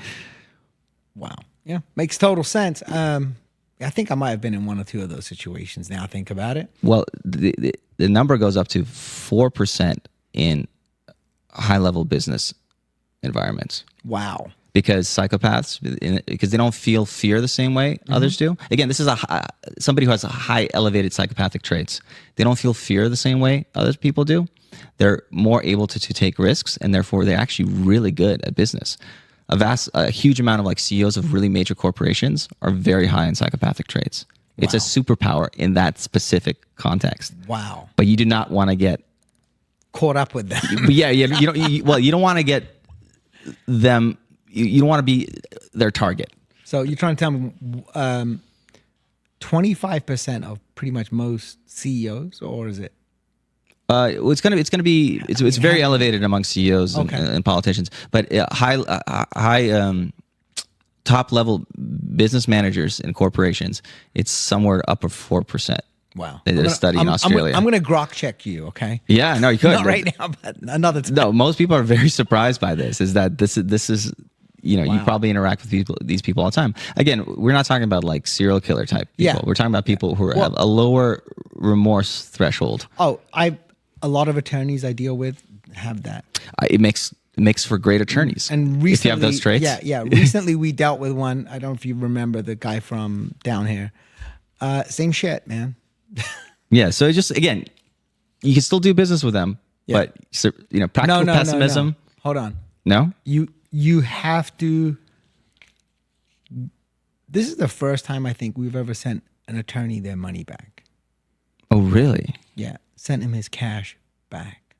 Wow. Yeah. Makes total sense. I think I might have been in one or two of those situations now I think about it. Well, the number goes up to 4% in high-level business environments. Wow. Because psychopaths, because they don't feel fear the same way others do. Again, this is somebody who has a high elevated psychopathic traits. They don't feel fear the same way other people do. They're more able to take risks, and therefore they're actually really good at business. A huge amount of like CEOs of really major corporations are very high in psychopathic traits. It's a superpower in that specific context. Wow. But you do not want to get caught up with them. Yeah. You don't want to get them. You don't want to be their target. So you're trying to tell me 25% of pretty much most CEOs, or is it? It's very elevated among CEOs and politicians, but high top level business managers in corporations, it's somewhere up of 4%. Wow. They did a study in Australia. I'm going to grok check you, okay? Yeah, no, you could. Not right now, but another time. No, most people are very surprised by this. Is that this is you probably interact with these people all the time. Again, we're not talking about like serial killer type people. Yeah. We're talking about people who have a lower remorse threshold. A lot of attorneys I deal with have that. It makes for great attorneys. And recently, if you have those traits. Yeah. Recently, we dealt with one. I don't know if you remember the guy from down here. Same shit, man. Yeah. So just again, you can still do business with them, but practical pessimism. No. Hold on. No. You have to. This is the first time I think we've ever sent an attorney their money back. Oh, really? Yeah. Sent him his cash back.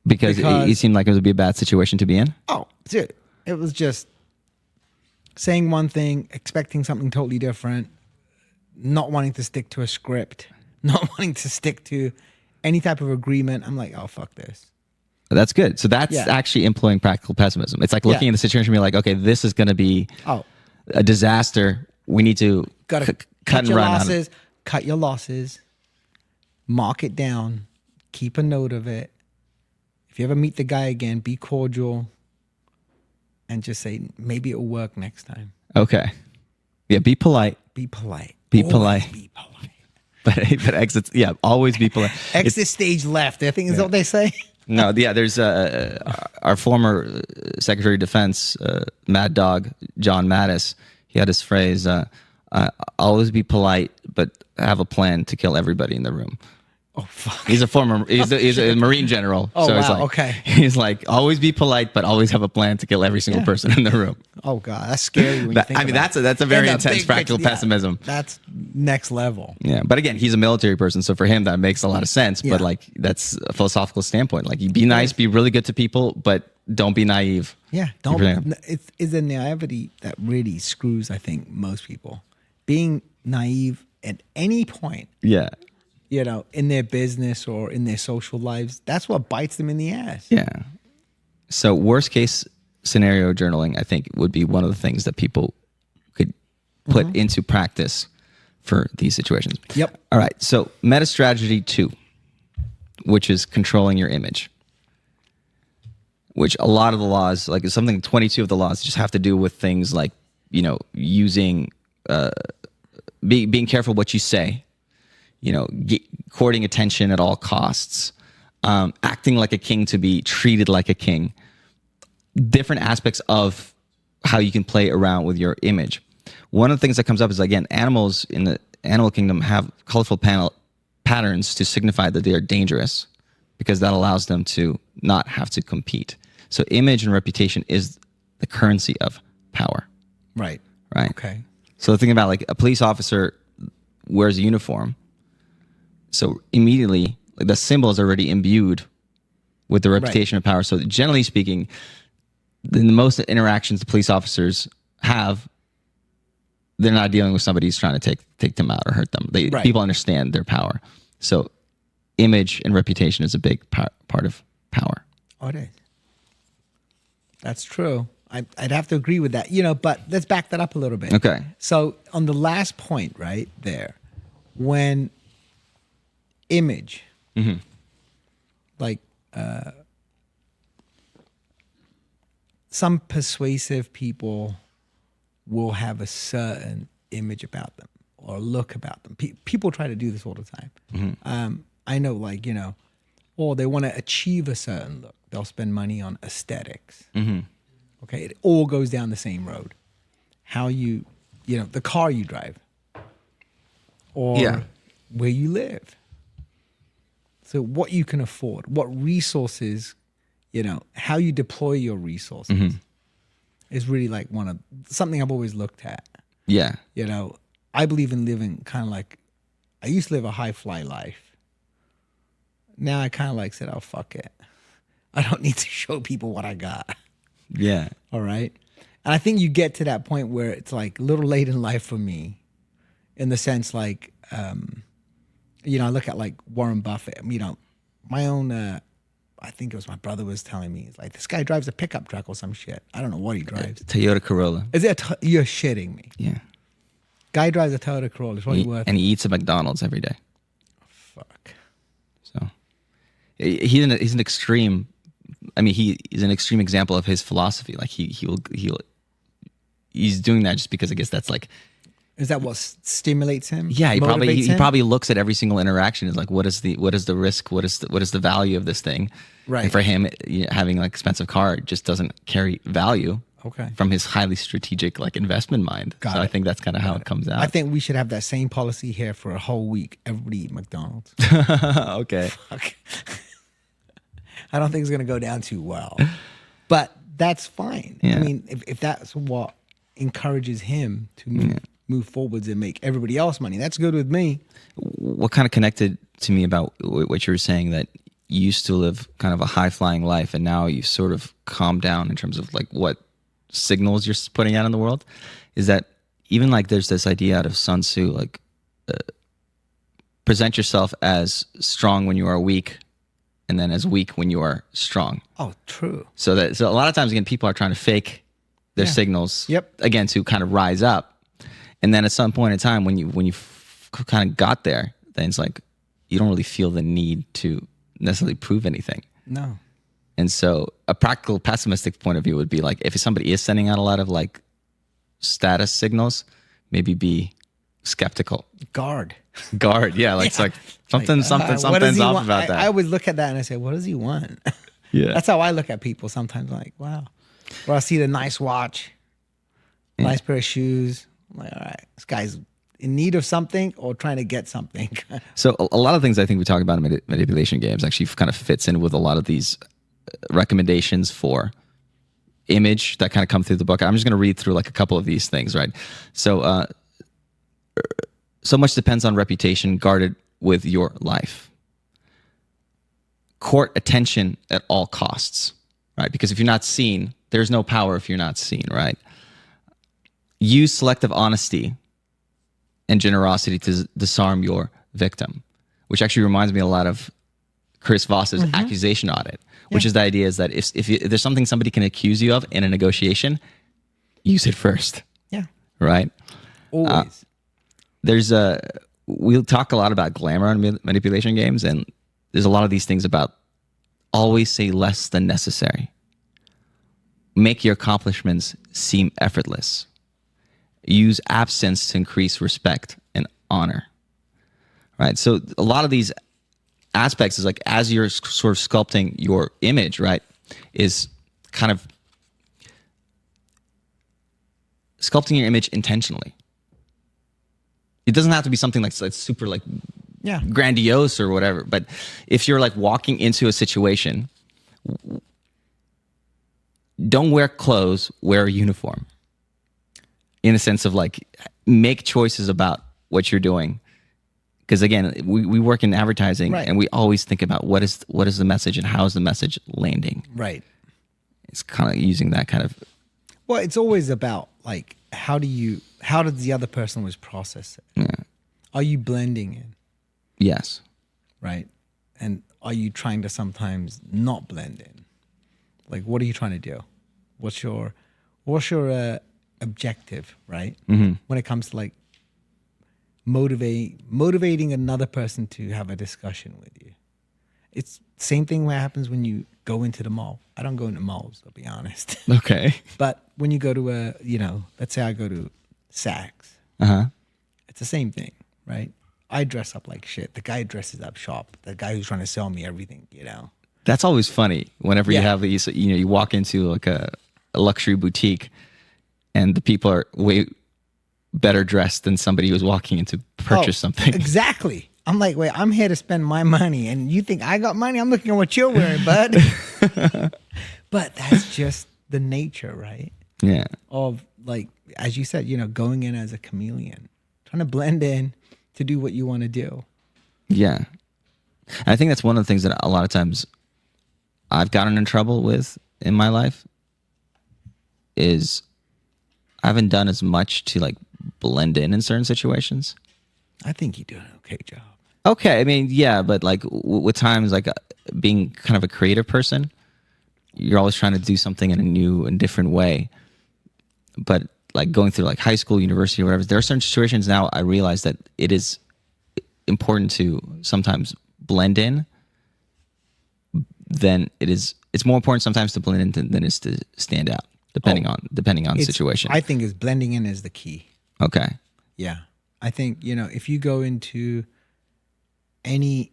Because it seemed like it would be a bad situation to be in? Oh, dude. It was just saying one thing, expecting something totally different, not wanting to stick to a script, not wanting to stick to any type of agreement. I'm like, oh, fuck this. That's good. So that's actually employing practical pessimism. It's like looking at the situation and be like, okay, this is going to be a disaster. We need to cut and your run losses. Cut your losses. Mark it down. Keep a note of it. If you ever meet the guy again, be cordial and just say, maybe it'll work next time. Okay. Yeah, be polite. Be polite. Be Always polite. Be polite. But exits, always be polite. Exit stage left. I think is what they say. No, there's our former Secretary of Defense, Mad Dog, John Mattis. He had his phrase, always be polite, but have a plan to kill everybody in the room. Oh, fuck. He's a Marine general. Oh, so wow. he's like, Okay. He's like, always be polite, but always have a plan to kill every single person in the room. Oh, God. That's scary when you think about that's a very intense practical pessimism. That's next level. Yeah. But again, he's a military person. So for him, that makes a lot of sense. Yeah. But like, that's a philosophical standpoint. Like, you be nice, be really good to people, but don't be naive. Yeah. It's a naivety that really screws, I think, most people. Being naive at any point. Yeah. In their business or in their social lives, that's what bites them in the ass. Yeah. So worst case scenario journaling, I think, would be one of the things that people could put into practice for these situations. Yep. All right. So meta strategy 2, which is controlling your image, which a lot of the laws, like something 22 of the laws just have to do with things like, using, being careful what you say, courting attention at all costs, acting like a king to be treated like a king, different aspects of how you can play around with your image. One of the things that comes up is, again, animals in the animal kingdom have colorful patterns to signify that they are dangerous, because that allows them to not have to compete. So image and reputation is the currency of power. Right. Right. Okay. So think about, like, a police officer wears a uniform. So immediately, like, the symbol is already imbued with the reputation of power. So generally speaking, in the most interactions the police officers have, they're not dealing with somebody who's trying to take them out or hurt them. People understand their power. So image and reputation is a big part of power. Oh, it is. That's true. I'd have to agree with that, but let's back that up a little bit. Okay. So on the last point right there, when image, like some persuasive people will have a certain image about them or look about them. People try to do this all the time. I know, like, or they want to achieve a certain look. They'll spend money on aesthetics. Okay, it all goes down the same road. How the car you drive, or where you live. So what you can afford, what resources, how you deploy your resources is really like something I've always looked at. Yeah. I believe in living kind of like, I used to live a high fly life. Now I kind of like said, oh, fuck it. I don't need to show people what I got. Yeah. All right. And I think you get to that point where it's like a little late in life for me, in the sense like, I look at like Warren Buffett, my own, I think it was my brother was telling me, it's like, this guy drives a pickup truck or some shit. I don't know what he drives. Toyota Corolla. Is it? You're shitting me. Yeah. Guy drives a Toyota Corolla. It's probably worth. And he eats at McDonald's every day. Fuck. So he's an extreme. I mean, he is an extreme example of his philosophy. Like he's doing that just because I guess that's like. Is that what stimulates him? Yeah, he Motivates probably looks at every single interaction as like, what is the risk? What is the value of this thing? Right. And for him, having like expensive car just doesn't carry value. Okay. From his highly strategic like investment mind. Got so it. I think that's kind of how it comes out. I think we should have that same policy here for a whole week. Everybody eat McDonald's. Okay. Fuck. I don't think it's gonna go down too well, but that's fine. Yeah. I mean, if that's what encourages him to move forwards and make everybody else money, that's good with me. What kind of connected to me about what you were saying, that you used to live kind of a high flying life and now you sort of calmed down in terms of like what signals you're putting out in the world, is that even like there's this idea out of Sun Tzu, like present yourself as strong when you are weak and then as weak when you are strong. Oh, true. So a lot of times, again, people are trying to fake their signals, again, to kind of rise up. And then at some point in time, when you kind of got there, then it's like you don't really feel the need to necessarily prove anything. No. And so a practical pessimistic point of view would be like, if somebody is sending out a lot of like status signals, maybe be skeptical. Guard. Yeah. Like, it's like something's off about that. I always look at that and I say, what does he want? Yeah. That's how I look at people sometimes. I'm like, wow. Or I see the nice watch, nice pair of shoes. I'm like, all right, this guy's in need of something or trying to get something. So a lot of things I think we talk about in manipulation games actually kind of fits in with a lot of these recommendations for image that kind of come through the book. I'm just going to read through like a couple of these things, right? So, so much depends on reputation. Guarded with your life. Court attention at all costs, right? Because if you're not seen, there's no power if you're not seen, right? Use selective honesty and generosity to disarm your victim, which actually reminds me a lot of Chris Voss's accusation audit, which is the idea is that if there's something somebody can accuse you of in a negotiation, use it first. Yeah. Right? Always. We'll talk a lot about glamour on manipulation games, and there's a lot of these things about always say less than necessary. Make your accomplishments seem effortless. Use absence to increase respect and honor. Right? So a lot of these aspects is like as you're sort of sculpting your image, right, is kind of sculpting your image intentionally. It doesn't have to be something like super like grandiose or whatever, but if you're like walking into a situation, don't wear clothes, wear a uniform. In a sense of like, make choices about what you're doing. Because again, we work in advertising, and we always think about what is the message and how is the message landing. Right. It's kind of using that kind of. Well, it's always about like how did the other person was process it? Yeah. Are you blending in? Yes. Right. And are you trying to sometimes not blend in? Like, what are you trying to do? What's your objective, right? Mm-hmm. When it comes to like motivating another person to have a discussion with you. It's the same thing what happens when you go into the mall. I don't go into malls, I'll be honest. Okay. But when you go to let's say I go to Saks. Uh-huh. It's the same thing, right? I dress up like shit. The guy dresses up sharp. The guy who's trying to sell me everything, That's always funny whenever you have these, you walk into like a luxury boutique and the people are way better dressed than somebody who's walking in to purchase something. Exactly. I'm like, wait, I'm here to spend my money and you think I got money? I'm looking at what you're wearing, bud. But that's just the nature, right? Yeah. Of like, as you said, going in as a chameleon, trying to blend in to do what you want to do. Yeah. And I think that's one of the things that a lot of times I've gotten in trouble with in my life is I haven't done as much to like blend in certain situations. I think you do an okay job. Okay. I mean, yeah, but like with times like being kind of a creative person, you're always trying to do something in a new and different way. But like going through like high school, university, or whatever, there are certain situations now I realize that it is important to sometimes blend in than it's more important sometimes to blend in than it is to stand out, depending on the situation. I think is blending in is the key. Okay. Yeah. I think, if you go into any,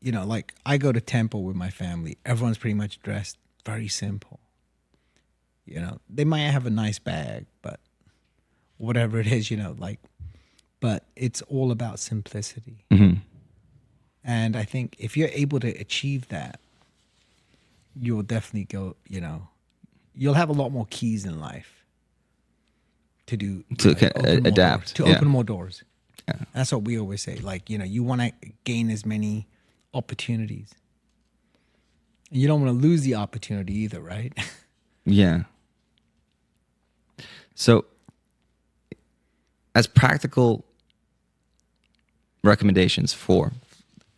like I go to temple with my family, everyone's pretty much dressed very simple. They might have a nice bag, but whatever it is, but it's all about simplicity. Mm-hmm. And I think if you're able to achieve that, you'll definitely go, you'll have a lot more keys in life to do. Adapt. Open more doors. Yeah. That's what we always say. Like, you want to gain as many opportunities. And you don't want to lose the opportunity either, right? Yeah. So, as practical recommendations for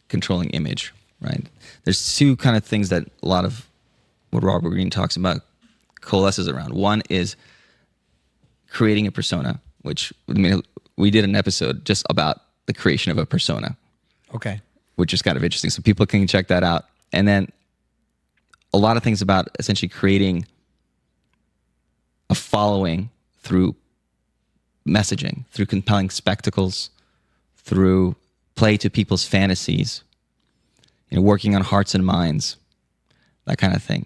controlling image, right? There's two kind of things that a lot of what Robert Greene talks about coalesces around. One is creating a persona, which we did an episode just about the creation of a persona. Okay. Which is kind of interesting. So people can check that out. And then a lot of things about essentially creating a following through messaging, through compelling spectacles, through play to people's fantasies, working on hearts and minds, that kind of thing.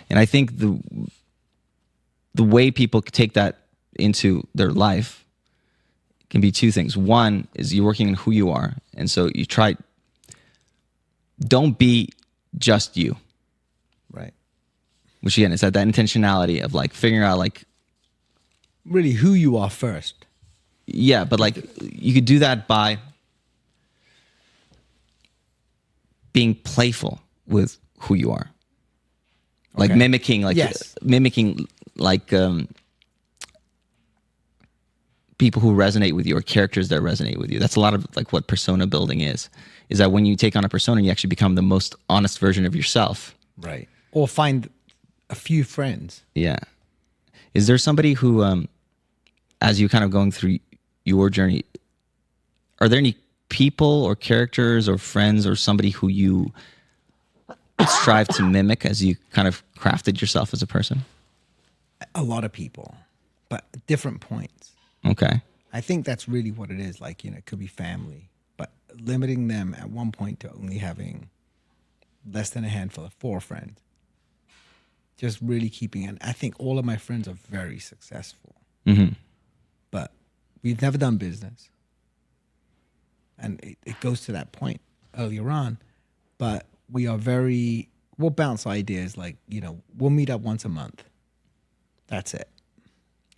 And I think the way people take that into their life can be two things. One is you're working on who you are. And so you don't be just you. Right. Which again, is that intentionality of like figuring out like. Really who you are first. Yeah, but like you could do that by being playful with who you are. Like mimicking people who resonate with you or characters that resonate with you. That's a lot of like what persona building is that when you take on a persona, you actually become the most honest version of yourself. Right. Or find a few friends. Yeah. Is there somebody who, as you kind of going through your journey, are there any people or characters or friends or somebody who you strive to mimic as you kind of crafted yourself as a person? A lot of people, but at different points. Okay. I think that's really what it is. Like, it could be family, but limiting them at one point to only having less than a handful of 4 friends. Just really keeping it. I think all of my friends are very successful, but we've never done business. And it goes to that point earlier on, but we'll bounce ideas like, we'll meet up once a month. That's it.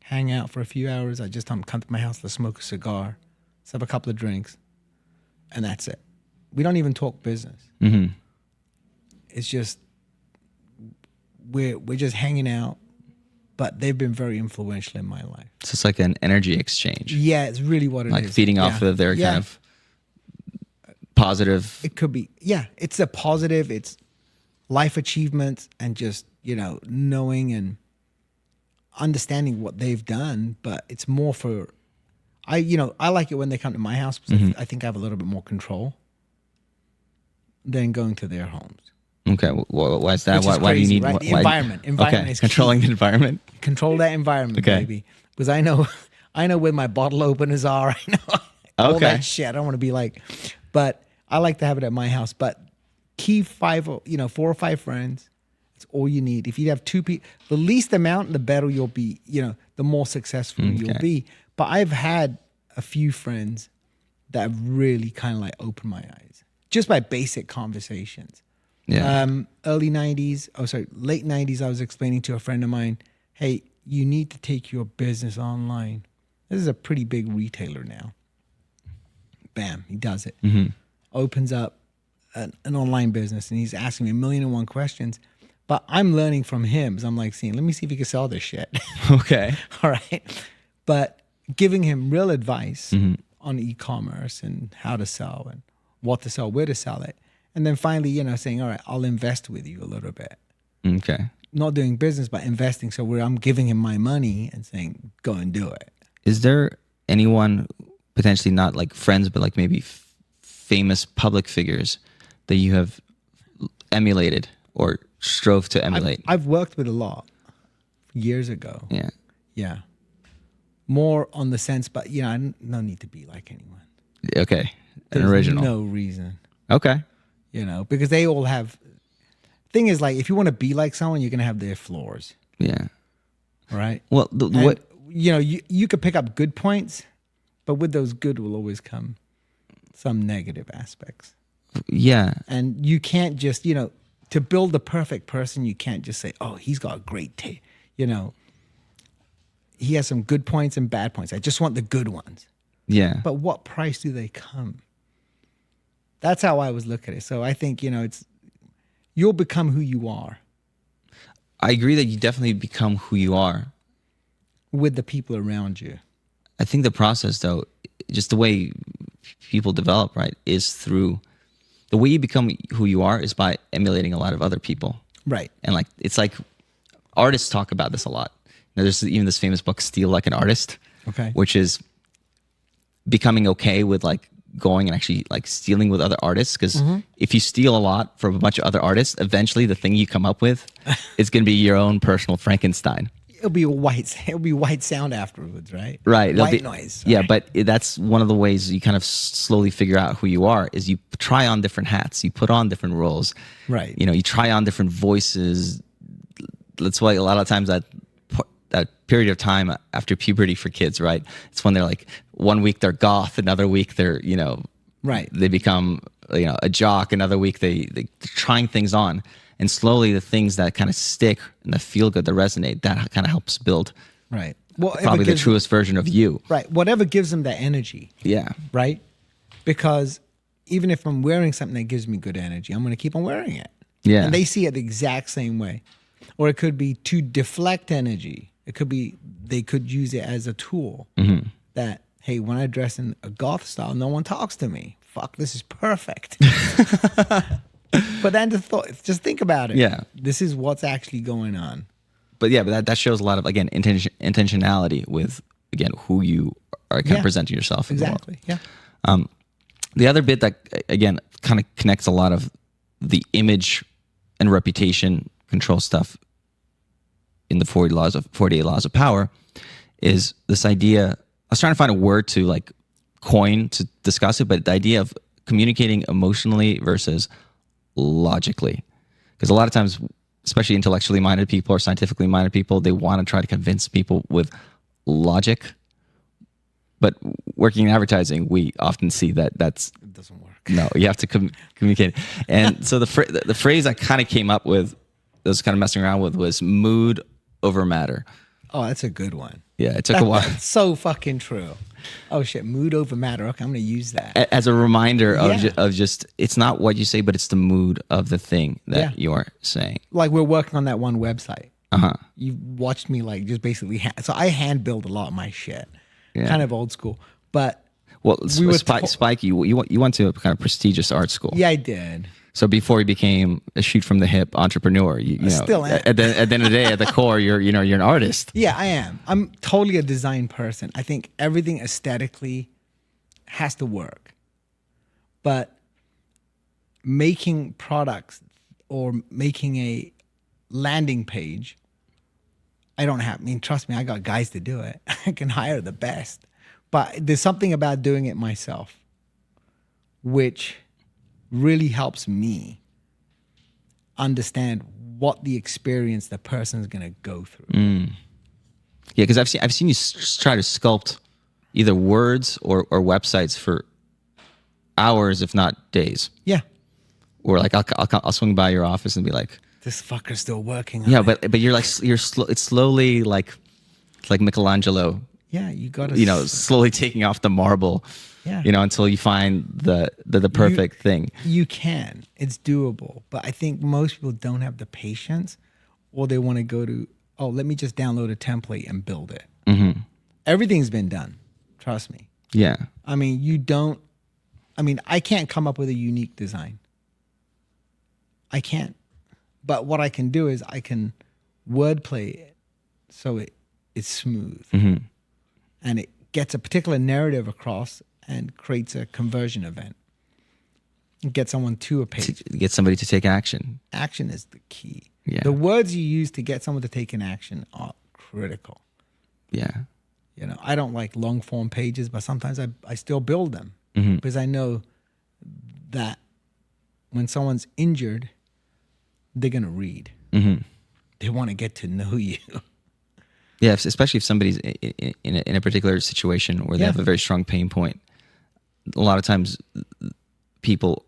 Hang out for a few hours. I just come to my house, let's smoke a cigar, let's have a couple of drinks, and that's it. We don't even talk business. It's just, we're just hanging out, but they've been very influential in my life. So it's like an energy exchange. Yeah, it's really what it is. Like feeding off of their kind of positive. It could be, it's a positive, it's life achievements and just, knowing and understanding what they've done, but it's more for, I like it when they come to my house because I think I have a little bit more control than going to their homes. Okay, why is that? Which is Why do you crazy, need right? The environment Okay, is controlling key. the environment. Control that environment, baby. Because I know where my bottle openers are. I know all that shit. I don't want to be like, but I like to have it at my house. But keep 4 or 5 friends. It's all you need. If you have 2 people, the least amount, the better you'll be. The more successful you'll be. But I've had a few friends that have really kind of like opened my eyes just by basic conversations. Yeah. Late 90s, I was explaining to a friend of mine, hey, you need to take your business online. This is a pretty big retailer now. Bam, he does it. Opens up an online business, and he's asking me 1,000,001 questions. But I'm learning from him. So I'm like, let me see if he can sell this shit. Okay. All right. But giving him real advice on e-commerce and how to sell and what to sell, where to sell it. And then finally, saying, all right, I'll invest with you a little bit. Okay. Not doing business, but investing. So where I'm giving him my money and saying, go and do it. Is there anyone, potentially not like friends, but like maybe famous public figures that you have emulated or strove to emulate? I've worked with a lot years ago. Yeah. Yeah. More on the sense, but, I no need to be like anyone. Okay. There's An original. no reason. Okay. Because they all have. Thing is, like, if you want to be like someone, you're gonna have their flaws, Yeah. right? Well, what? You could pick up good points, but with those good will always come some negative aspects. Yeah. And you can't just, to build the perfect person, you can't just say, oh, he's got a great taste. He has some good points and bad points. I just want the good ones. Yeah. But what price do they come? That's how I was looking at it. So I think, you'll become who you are. I agree that you definitely become who you are with the people around you. I think the process, though, just the way people develop, right, is through the way you become who you are is by emulating a lot of other people. Right. And like, it's like artists talk about this a lot. There's even this famous book, Steal Like an Artist, which is becoming okay with like going and actually like stealing with other artists. Because if you steal a lot from a bunch of other artists, eventually the thing you come up with is going to be your own personal Frankenstein. It'll be white sound afterwards, right? Right. White noise. Yeah, right? but that's one of the ways you kind of slowly figure out who you are is you try on different hats, you put on different roles. Right. You try on different voices. That's why a lot of times that period of time after puberty for kids, right? It's when they're like, one week they're goth, another week they're, right. They become, a jock, another week they're trying things on. And slowly the things that kind of stick and that feel good, that resonate, that kind of helps build right. Well, probably the truest version of you. Right. Whatever gives them that energy. Yeah. Right? Because even if I'm wearing something that gives me good energy, I'm going to keep on wearing it. Yeah. And they see it the exact same way. Or it could be to deflect energy. It could be they could use it as a tool that, hey, when I dress in a goth style, no one talks to me. Fuck, this is perfect. But then just think about it. Yeah. This is what's actually going on. But that shows a lot of, again, intentionality with, again, who you are kind of presenting yourself. Exactly. Yeah. The other bit that, again, kind of connects a lot of the image and reputation control stuff in the 48 laws of power is this idea. I was trying to find a word to like coin to discuss it, but the idea of communicating emotionally versus logically. Because a lot of times, especially intellectually minded people or scientifically minded people, they want to try to convince people with logic. But working in advertising, we often see that It doesn't work. no, you have to communicate. And so the phrase I kind of came up with, that was kind of messing around with, was mood over matter. Oh, that's a good one. Yeah, it took a while. That's so fucking true. Oh shit, mood over matter. Okay, I'm gonna use that. As a reminder Yeah. of just, it's not what you say, but it's the mood of the thing that you're saying. Like we're working on that one website. Uh-huh. You watched me like just basically. So I hand build a lot of my shit. Yeah. Kind of old school, but Well, we were Spike, you went to a kind of prestigious art school. yeah, I did. So before you became a shoot from the hip entrepreneur, you know, still am. at the end of the day, at the core, you're an artist. Yeah, I am. I'm totally a design person. I think everything aesthetically has to work. But making products or making a landing page, I don't have, I mean, trust me, I got guys to do it. I can hire the best. But there's something about doing it myself, which really helps me understand what the experience the person's going to go through. Yeah, because I've seen you try to sculpt either words or websites for hours, if not days. Yeah. Or like I'll swing by your office and be like, This fucker's still working on yeah, it. but you're like it's slowly like it's like Michelangelo, Yeah, you got to... you know, slowly taking off the marble, Yeah. you know, until you find the perfect thing. You can. It's doable. But I think most people don't have the patience, or they want to go to, oh, let me just download a template and build it. Mm-hmm. Everything's been done. Trust me. Yeah. I mean, I can't come up with a unique design. I can't. But what I can do is I can wordplay it so it's smooth. Mm-hmm. And it gets a particular narrative across and creates a conversion event. Get someone to a page. To get somebody to take action. Action is the key. Yeah. The words you use to get someone to take an action are critical. Yeah. You know, I don't like long form pages, but sometimes I still build them Mm-hmm. because I know that when someone's injured, they're going to read. Mm-hmm. They want to get to know you. Yeah, especially if somebody's in a particular situation where they have a very strong pain point. A lot of times people,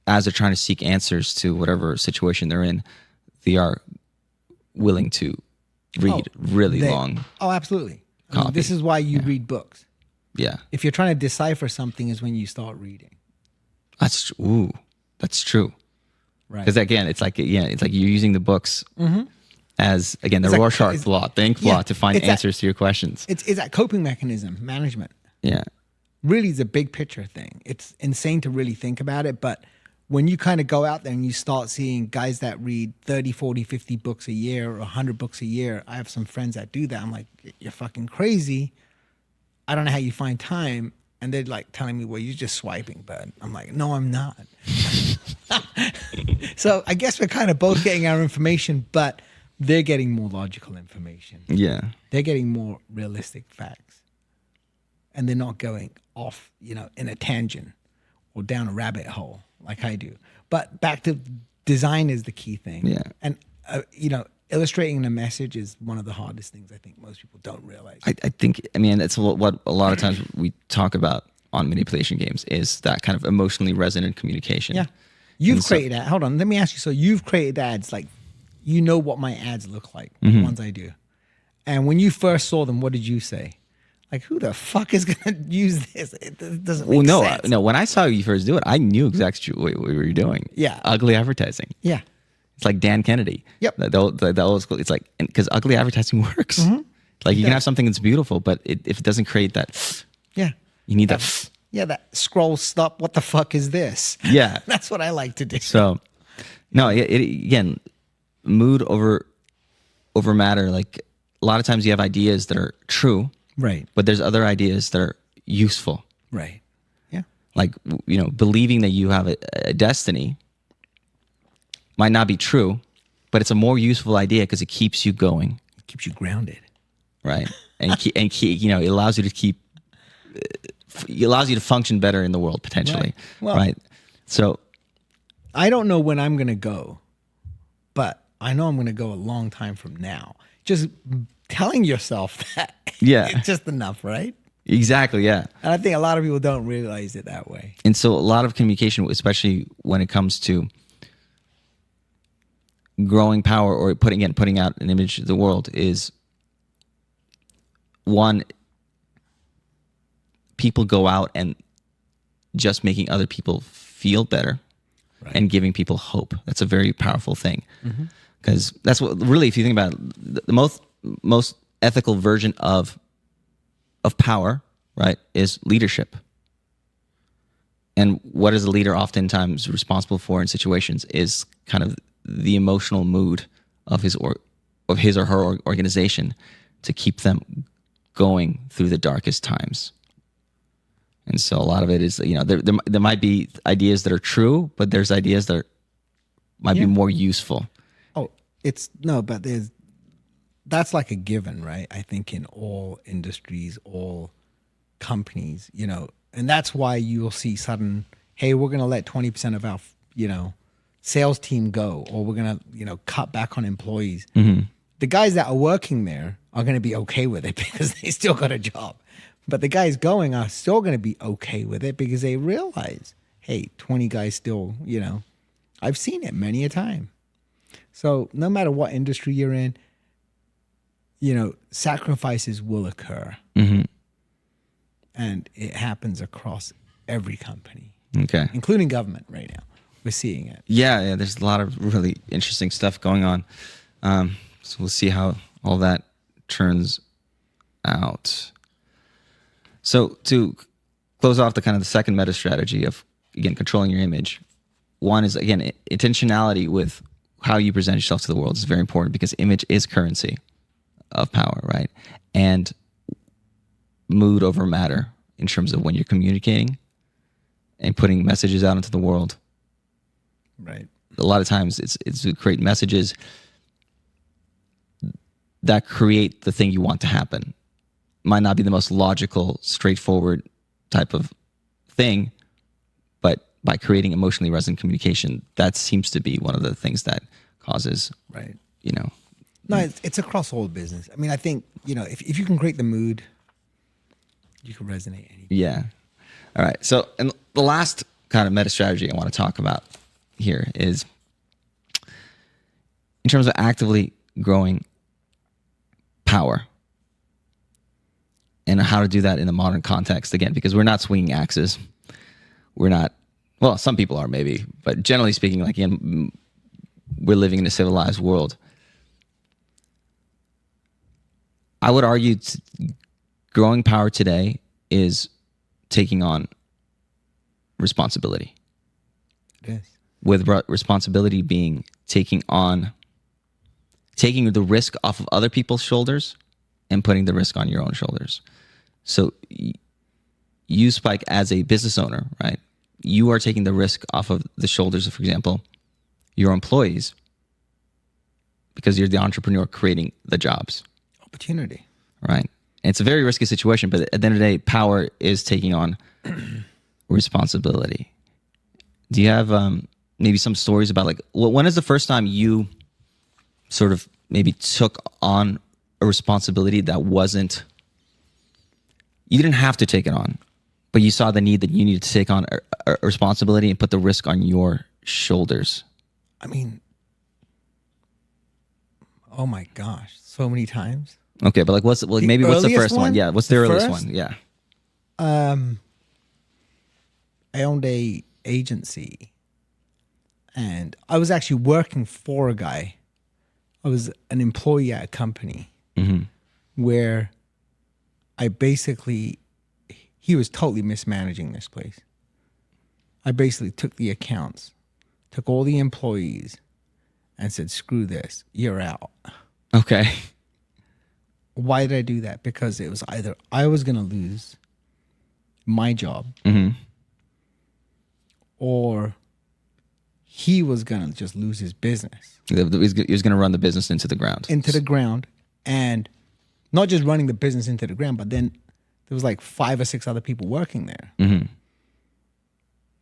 as they're trying to seek answers to whatever situation they're in, they are willing to read really long. Oh, absolutely. I mean, Copy. this is why you read books. Yeah. If you're trying to decipher something is when you start reading. That's true. Right. Because again, it's like you're using the books as, again, the It's like- Rorschach it's- law, think yeah, law, to find it's that- answers to your questions. It's that coping mechanism, management. Yeah. Really is a big picture thing. It's insane to really think about it, but when you kind of go out there and you start seeing guys that read 30, 40, 50 books a year or 100 books a year, I have some friends that do that. I'm like, you're fucking crazy. I don't know how you find time. And they're like telling me, well, you're just swiping, bud. I'm like, no, I'm not. So I guess we're kind of both getting our information, but they're getting more logical information. Yeah. They're getting more realistic facts. And they're not going off, in a tangent or down a rabbit hole like I do. But back to design is the key thing. Yeah. And, illustrating a message is one of the hardest things I think most people don't realize. I think, it's what a lot of times we talk about on manipulation games is that kind of emotionally resonant communication. Yeah. You've And so- created ads. Hold on, let me ask you. So you've created ads, like, you know what my ads look like, Mm-hmm. the ones I do. And when you first saw them, what did you say? Like, who the fuck is going to use this? It doesn't make sense. No. When I saw you first do it, I knew exactly what you were doing. Yeah. Ugly advertising. Yeah. It's like Dan Kennedy. Yep. The old school. It's like, because ugly advertising works. Like you can have something that's beautiful, but if it doesn't create that, Yeah. you need that. Yeah, that scroll stop. What the fuck is this? Yeah. That's what I like to do. So, no, again, mood over matter. Like a lot of times you have ideas that are true, Right. But there's other ideas that are useful. Right. Yeah. Like, believing that you have a destiny might not be true, but it's a more useful idea because it keeps you going. It keeps you grounded. Right. And it allows you to it allows you to function better in the world potentially. Right. Well, right. So I don't know when I'm going to go, but I know I'm going to go a long time from now. Just telling yourself that it's just enough, right? Exactly, yeah. And I think a lot of people don't realize it that way. And so a lot of communication, especially when it comes to growing power or putting out an image to the world, is one, people go out and just making other people feel better and giving people hope. That's a very powerful thing. Because that's what really, if you think about it, the most ethical version of power, right, is leadership. And what is a leader oftentimes responsible for in situations is kind of the emotional mood of his or her organization to keep them going through the darkest times. And so a lot of it is, there might be ideas that are true, but there's ideas that might be more useful. Oh, but that's like a given, right? I think in all industries, all companies, and that's why you'll see sudden, hey, we're going to let 20% of our, sales team go, or we're going to, cut back on employees. The guys that are working there are going to be okay with it because they still got a job. But the guys going are still going to be okay with it because they realize, hey, 20 guys still, I've seen it many a time. So no matter what industry you're in, sacrifices will occur. And it happens across every company. Okay. Including government right now. We're seeing it. Yeah, there's a lot of really interesting stuff going on. So we'll see how all that turns out. So to close off the second meta strategy of, again, controlling your image, one is, again, intentionality with how you present yourself to the world is very important because image is currency of power, right? And mood over matter in terms of when you're communicating and putting messages out into the world. Right. A lot of times it's to create messages that create the thing you want to happen. Might not be the most logical, straightforward type of thing, but by creating emotionally resonant communication, that seems to be one of the things that causes, right. No, it's across all business. I mean, I think, if you can create the mood, you can resonate anything. Yeah. All right. So, and the last kind of meta strategy I want to talk about here is in terms of actively growing power and how to do that in the modern context, again, because we're not swinging axes. We're not, well, some people are maybe, but generally speaking, again, we're living in a civilized world. I would argue growing power today is taking on responsibility. It is. With responsibility being taking the risk off of other people's shoulders and putting the risk on your own shoulders. So you, Spike, as a business owner, right? You are taking the risk off of the shoulders of, for example, your employees because you're the entrepreneur creating the jobs. Opportunity. Right. And it's a very risky situation, but at the end of the day, power is taking on responsibility. Do you have maybe some stories about when is the first time you sort of maybe took on a responsibility that wasn't, you didn't have to take it on, but you saw the need that you needed to take on a responsibility and put the risk on your shoulders? I mean, oh my gosh, so many times. Okay, but what's the first one? Yeah, what's the earliest one? Yeah. I owned a agency, and I was actually working for a guy. I was an employee at a company where he was totally mismanaging this place. I basically took the accounts, took all the employees, and said, "Screw this, you're out." Okay. Why did I do that? Because it was either I was going to lose my job or he was going to just lose his business. He was going to run the business into the ground. Into the ground. And not just running the business into the ground, but then there was like 5 or 6 other people working there. Mm-hmm.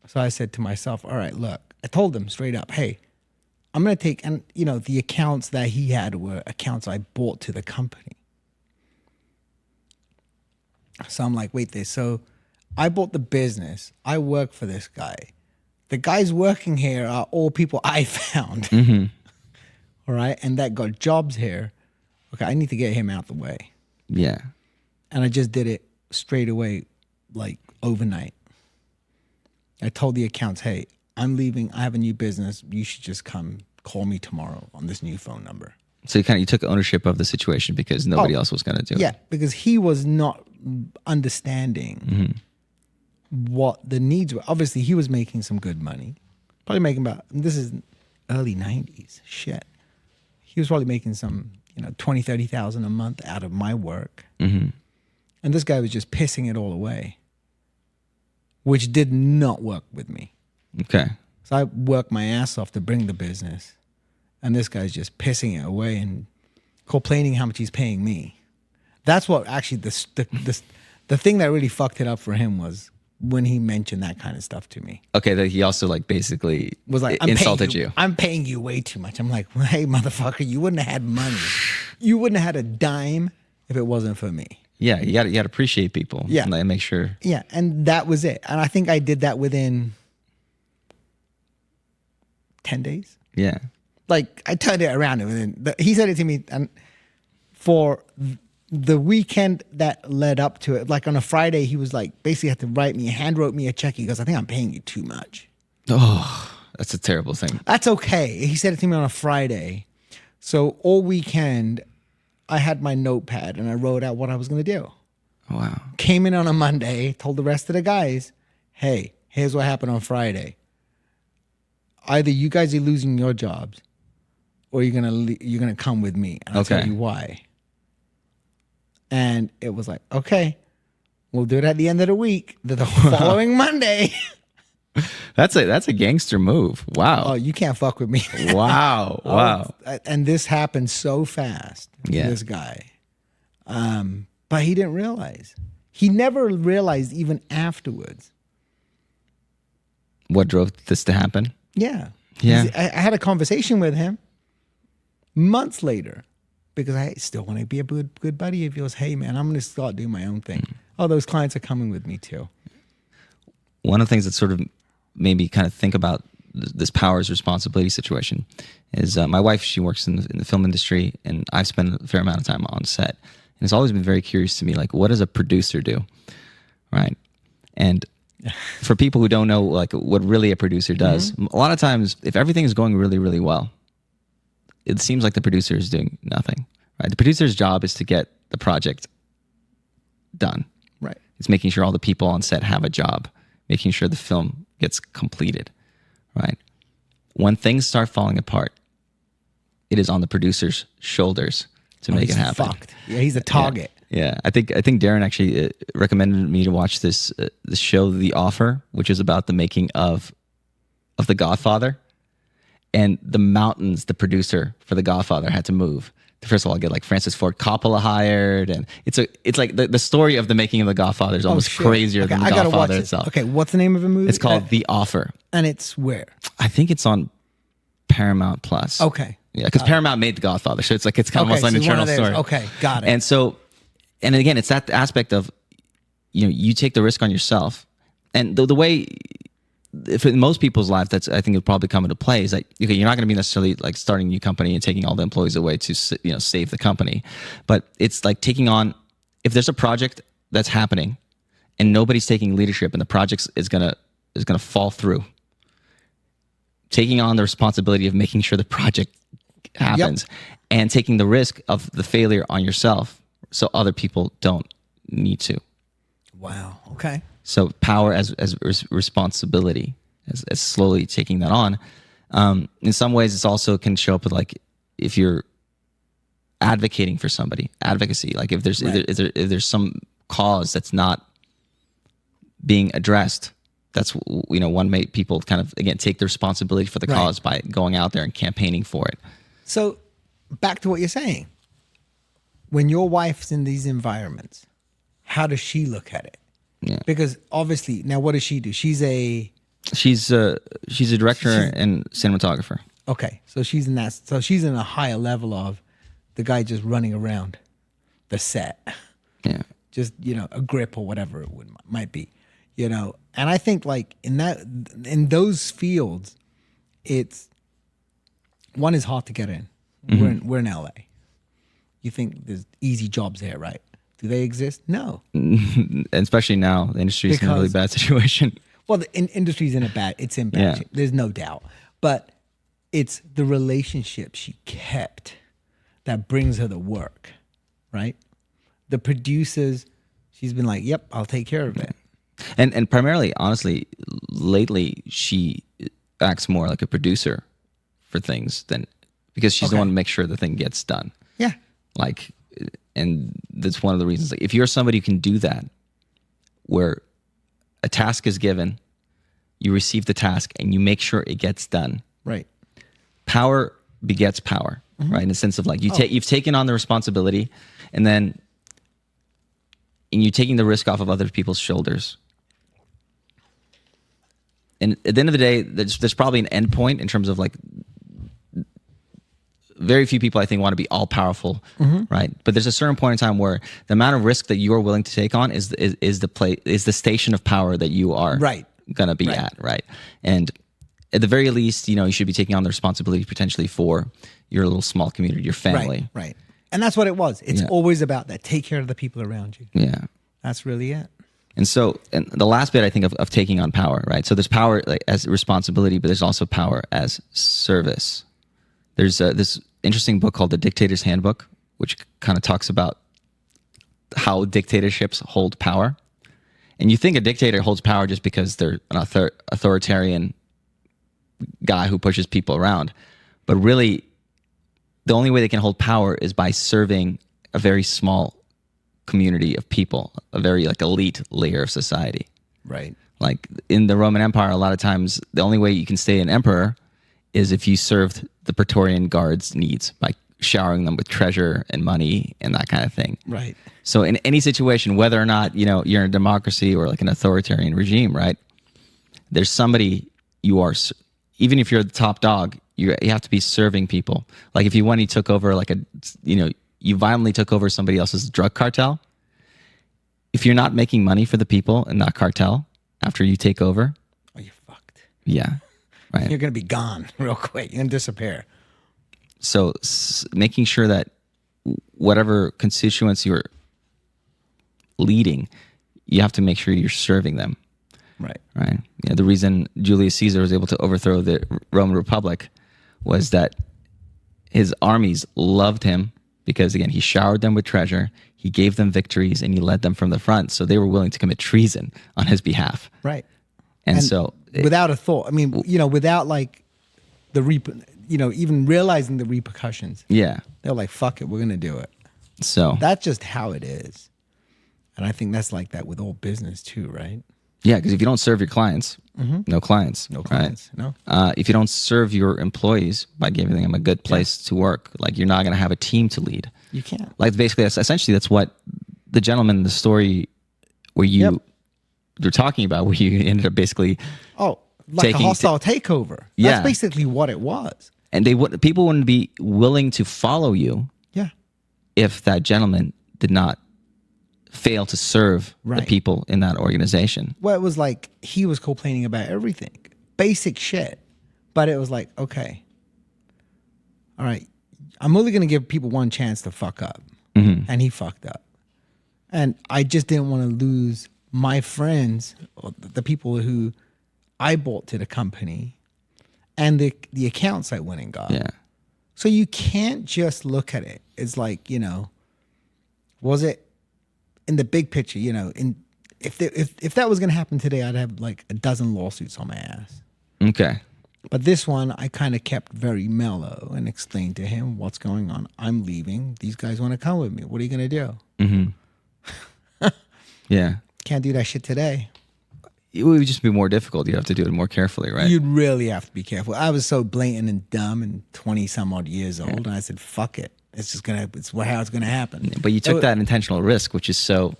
So I said to myself, all right, look, I told him straight up, hey, I'm going to take, and you know, the accounts that he had were accounts I bought to the company. So I'm like, wait, so I bought the business. I work for this guy. The guys working here are all people I found. Mm-hmm. All right. And that got jobs here. Okay. I need to get him out the way. Yeah. And I just did it straight away, like overnight. I told the accounts, hey, I'm leaving. I have a new business. You should just come call me tomorrow on this new phone number. So you took ownership of the situation because nobody else was going to do it. Yeah, because he was not understanding what the needs were. Obviously, he was making some good money. Probably making about, this is early 90s. Shit. He was probably making some, 20, 30,000 a month out of my work. Mm-hmm. And this guy was just pissing it all away, which did not work with me. Okay. So I worked my ass off to bring the business. And this guy's just pissing it away and complaining how much he's paying me. That's what actually the thing that really fucked it up for him was when he mentioned that kind of stuff to me. Okay, that he also basically Was like, insulted you. I'm paying you way too much. I'm like, hey, motherfucker, you wouldn't have had money. You wouldn't have had a dime if it wasn't for me. Yeah, you got to appreciate people. Yeah. And make sure. Yeah, and that was it. And I think I did that within 10 days. Yeah. Like, I turned it around. And he said it to me, and for the weekend that led up to it, like on a Friday, he was like, basically had to hand wrote me a check. He goes, I think I'm paying you too much. Oh, that's a terrible thing. That's okay. He said it to me on a Friday. So all weekend, I had my notepad and I wrote out what I was going to do. Wow. Came in on a Monday, told the rest of the guys, hey, here's what happened on Friday. Either you guys are losing your jobs or you're gonna come with me, and I'll tell you why. And it was like, okay, we'll do it at the end of the week. The following Monday. That's a gangster move. Wow. Oh, you can't fuck with me. Wow. Wow. And this happened so fast to this guy. But he didn't realize. He never realized even afterwards. What drove this to happen? Yeah. Yeah. I had a conversation with him months later because I still want to be a good buddy. He goes, hey, man, I'm going to start doing my own thing. Oh, those clients are coming with me too. One of the things that sort of made me kind of think about this powers responsibility situation is my wife, she works in the film industry, and I've spent a fair amount of time on set. And it's always been very curious to me, like, what does a producer do? Right? And for people who don't know, like, what really a producer does, a lot of times, if everything is going really, really well, it seems like the producer is doing nothing. Right? The producer's job is to get the project done. Right. It's making sure all the people on set have a job, making sure the film gets completed. Right? When things start falling apart, it is on the producer's shoulders to make it happen. Fucked. Yeah, he's a target. Yeah. I think Darren actually recommended me to watch this show, The Offer, which is about the making of The Godfather, and the mountains the producer for The Godfather had to move. First of all, get like Francis Ford Coppola hired, and it's like the story of the making of The Godfather is almost crazier than The Godfather itself. Okay, what's the name of the movie? It's called The Offer, and it's where? I think it's on Paramount Plus. Okay. Yeah, because Paramount made The Godfather, so it's kind of almost like an eternal story. Okay, got it. And so, and again, it's that aspect of, you take the risk on yourself, and the way, if in most people's life, that's, I think it'll probably come into play, is that okay, you're not going to be necessarily like starting a new company and taking all the employees away to save the company, but it's like taking on, if there's a project that's happening and nobody's taking leadership and the project is gonna fall through, taking on the responsibility of making sure the project happens and taking the risk of the failure on yourself so other people don't need to. Wow. Okay. So power as responsibility, as slowly taking that on. In some ways, it's also can show up with, like, if you're advocating for somebody, advocacy. Like if there's if there's some cause that's not being addressed, that's, one way people kind of, again, take the responsibility for the cause by going out there and campaigning for it. So back to what you're saying. When your wife's in these environments, how does she look at it? Yeah. Because obviously, now what does she do? She's a director and cinematographer. Okay. So she's in that. So she's in a higher level of the guy just running around the set. Yeah. Just, a grip or whatever it might be, And I think like in those fields, it's one is hard to get in. Mm-hmm. We're in LA. You think there's easy jobs here, right? Do they exist? No. And especially now, the industry's in a really bad situation. Well, the industry's in bad shape. There's no doubt. But it's the relationship she kept that brings her the work, right? The producers, she's been like, yep, I'll take care of it. And primarily, honestly, lately she acts more like a producer for things because she's the one to make sure the thing gets done. Yeah. Like, and that's one of the reasons. Like, if you're somebody who can do that, where a task is given, you receive the task, and you make sure it gets done. Right. Power begets power, right? In the sense of like you've taken on the responsibility, and you're taking the risk off of other people's shoulders. And at the end of the day, there's probably an end point in terms of like, very few people I think want to be all powerful, right? But there's a certain point in time where the amount of risk that you are willing to take on is the station of power that you are gonna be at, right? And at the very least, you should be taking on the responsibility potentially for your little small community, your family, right? And that's what it was. It's always about that. Take care of the people around you. Yeah, that's really it. And so, and the last bit I think of taking on power, right? So there's power like as responsibility, but there's also power as service. There's this interesting book called The Dictator's Handbook, which kind of talks about how dictatorships hold power. And you think a dictator holds power just because they're an authoritarian guy who pushes people around. But really, the only way they can hold power is by serving a very small community of people, a very like elite layer of society. Right. Like in the Roman Empire, a lot of times the only way you can stay an emperor is if you served the Praetorian Guard's needs by showering them with treasure and money and that kind of thing. Right. So in any situation, whether or not, you're in a democracy or like an authoritarian regime, right? There's somebody even if you're the top dog, you have to be serving people. Like if you took over you violently took over somebody else's drug cartel. If you're not making money for the people in that cartel after you take over, you're fucked. Yeah. Right. You're going to be gone real quick. You're going to disappear. So making sure that whatever constituents you're leading, you have to make sure you're serving them. Right. Right. Yeah, the reason Julius Caesar was able to overthrow the Roman Republic was that his armies loved him because, again, he showered them with treasure, he gave them victories, and he led them from the front. So they were willing to commit treason on his behalf. Right. And so without a thought, I mean, without like even realizing the repercussions. Yeah. They're like, fuck it, we're going to do it. So that's just how it is. And I think that's like that with all business too, right? Yeah, because if you don't serve your clients, no clients. No clients, right? No. If you don't serve your employees by giving them a good place to work, like you're not going to have a team to lead. You can't. Like basically, that's what the gentleman in the story where you're talking about, where you ended up basically like a hostile takeover. Yeah. That's basically what it was. And people wouldn't be willing to follow you. Yeah. If that gentleman did not fail to serve the people in that organization. Well, it was like he was complaining about everything, basic shit. But it was like, okay, all right, I'm only going to give people one chance to fuck up. And he fucked up. And I just didn't want to lose my friends, or the people who I bought to the company, and the accounts I went and got. Yeah. So you can't just look at it. It's like, was it in the big picture, if that was going to happen today, I'd have like a dozen lawsuits on my ass. Okay. But this one, I kind of kept very mellow and explained to him what's going on. I'm leaving. These guys want to come with me. What are you going to do? Mm-hmm. Yeah. Can't do that shit today. It would just be more difficult. You have to do it more carefully, right? You'd really have to be careful. I was so blatant and dumb and 20 some odd years old. And I said, fuck it. It's just going to, it's how it's going to happen. But you took that intentional risk, which is so,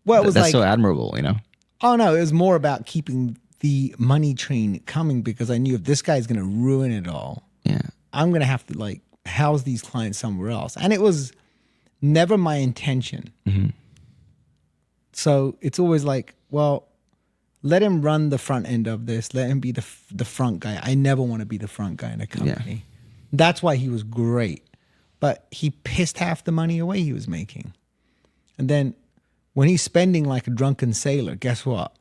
well, it was that's like, so admirable, you know? Oh no, it was more about keeping the money train coming because I knew if this guy's going to ruin it all, Yeah. I'm going to have to like house these clients somewhere else. And it was never my intention. Mm-hmm. So it's always like, well, let him run the front end of this. Let him be the front guy. I never want to be the front guy in a company. Yeah. That's why he was great. But he pissed half the money away he was making. And then when he's spending like a drunken sailor, guess what?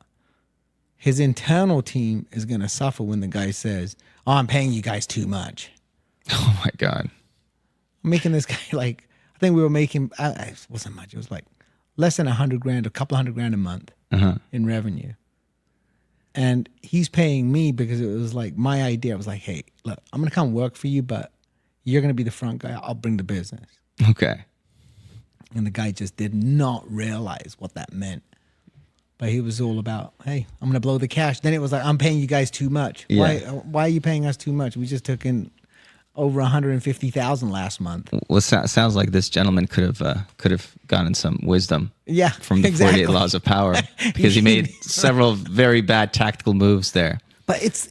His internal team is going to suffer when the guy says, oh, I'm paying you guys too much. Oh my God. I'm making this guy like, I think we were making, it wasn't much. It was like less than $100,000, a couple $100,000 a month in revenue. And he's paying me because it was like my idea. I was like, hey, look, I'm going to come work for you, but you're going to be the front guy. I'll bring the business. Okay. And the guy just did not realize what that meant. But he was all about, hey, I'm going to blow the cash. Then it was like, I'm paying you guys too much. Yeah. Why are you paying us too much? We just took in over $150,000 last month. Well, it sounds like this gentleman could have gotten some wisdom from the exactly. 48 Laws of Power because he made several very bad tactical moves there. But it's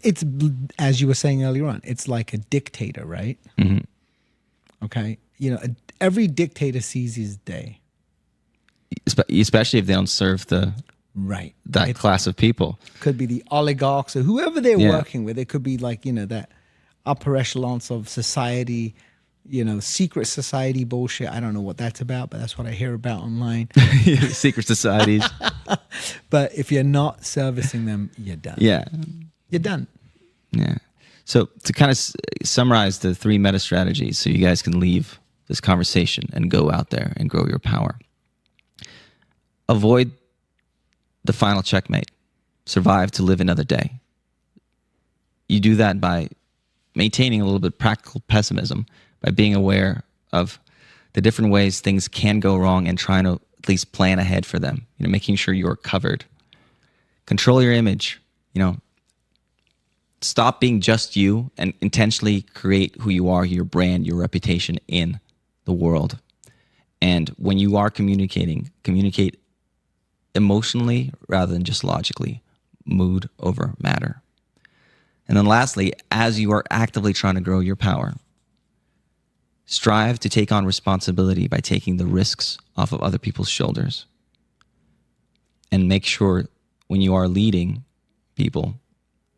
as you were saying earlier on, it's like a dictator, right? Mm-hmm. Okay? You know, every dictator sees his day. Especially if they don't serve Right. that class of people. Could be the oligarchs or whoever they're working with. It could be like, you know, that upper echelons of society, you know, secret society bullshit. I don't know what that's about, but that's what I hear about online. Secret societies. But if you're not servicing them, you're done. Yeah. You're done. Yeah. So to kind of summarize the 3 meta strategies so you guys can leave this conversation and go out there and grow your power. Avoid the final checkmate. Survive to live another day. You do that by maintaining a little bit of practical pessimism, by being aware of the different ways things can go wrong and trying to at least plan ahead for them. You know, making sure you're covered. Control your image. You know, stop being just you and intentionally create who you are, your brand, your reputation in the world. And when you are communicating, communicate emotionally rather than just logically. Mood over matter. And then lastly, as you are actively trying to grow your power, strive to take on responsibility by taking the risks off of other people's shoulders. And make sure when you are leading people,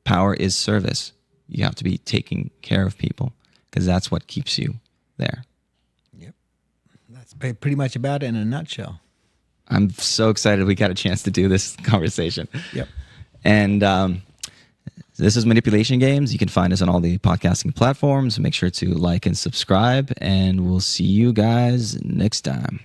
power is service. You have to be taking care of people because that's what keeps you there. Yep. That's pretty much about it in a nutshell. I'm so excited we got a chance to do this conversation. Yep. And this is Manipulation Games. You can find us on all the podcasting platforms. Make sure to like and subscribe, and we'll see you guys next time.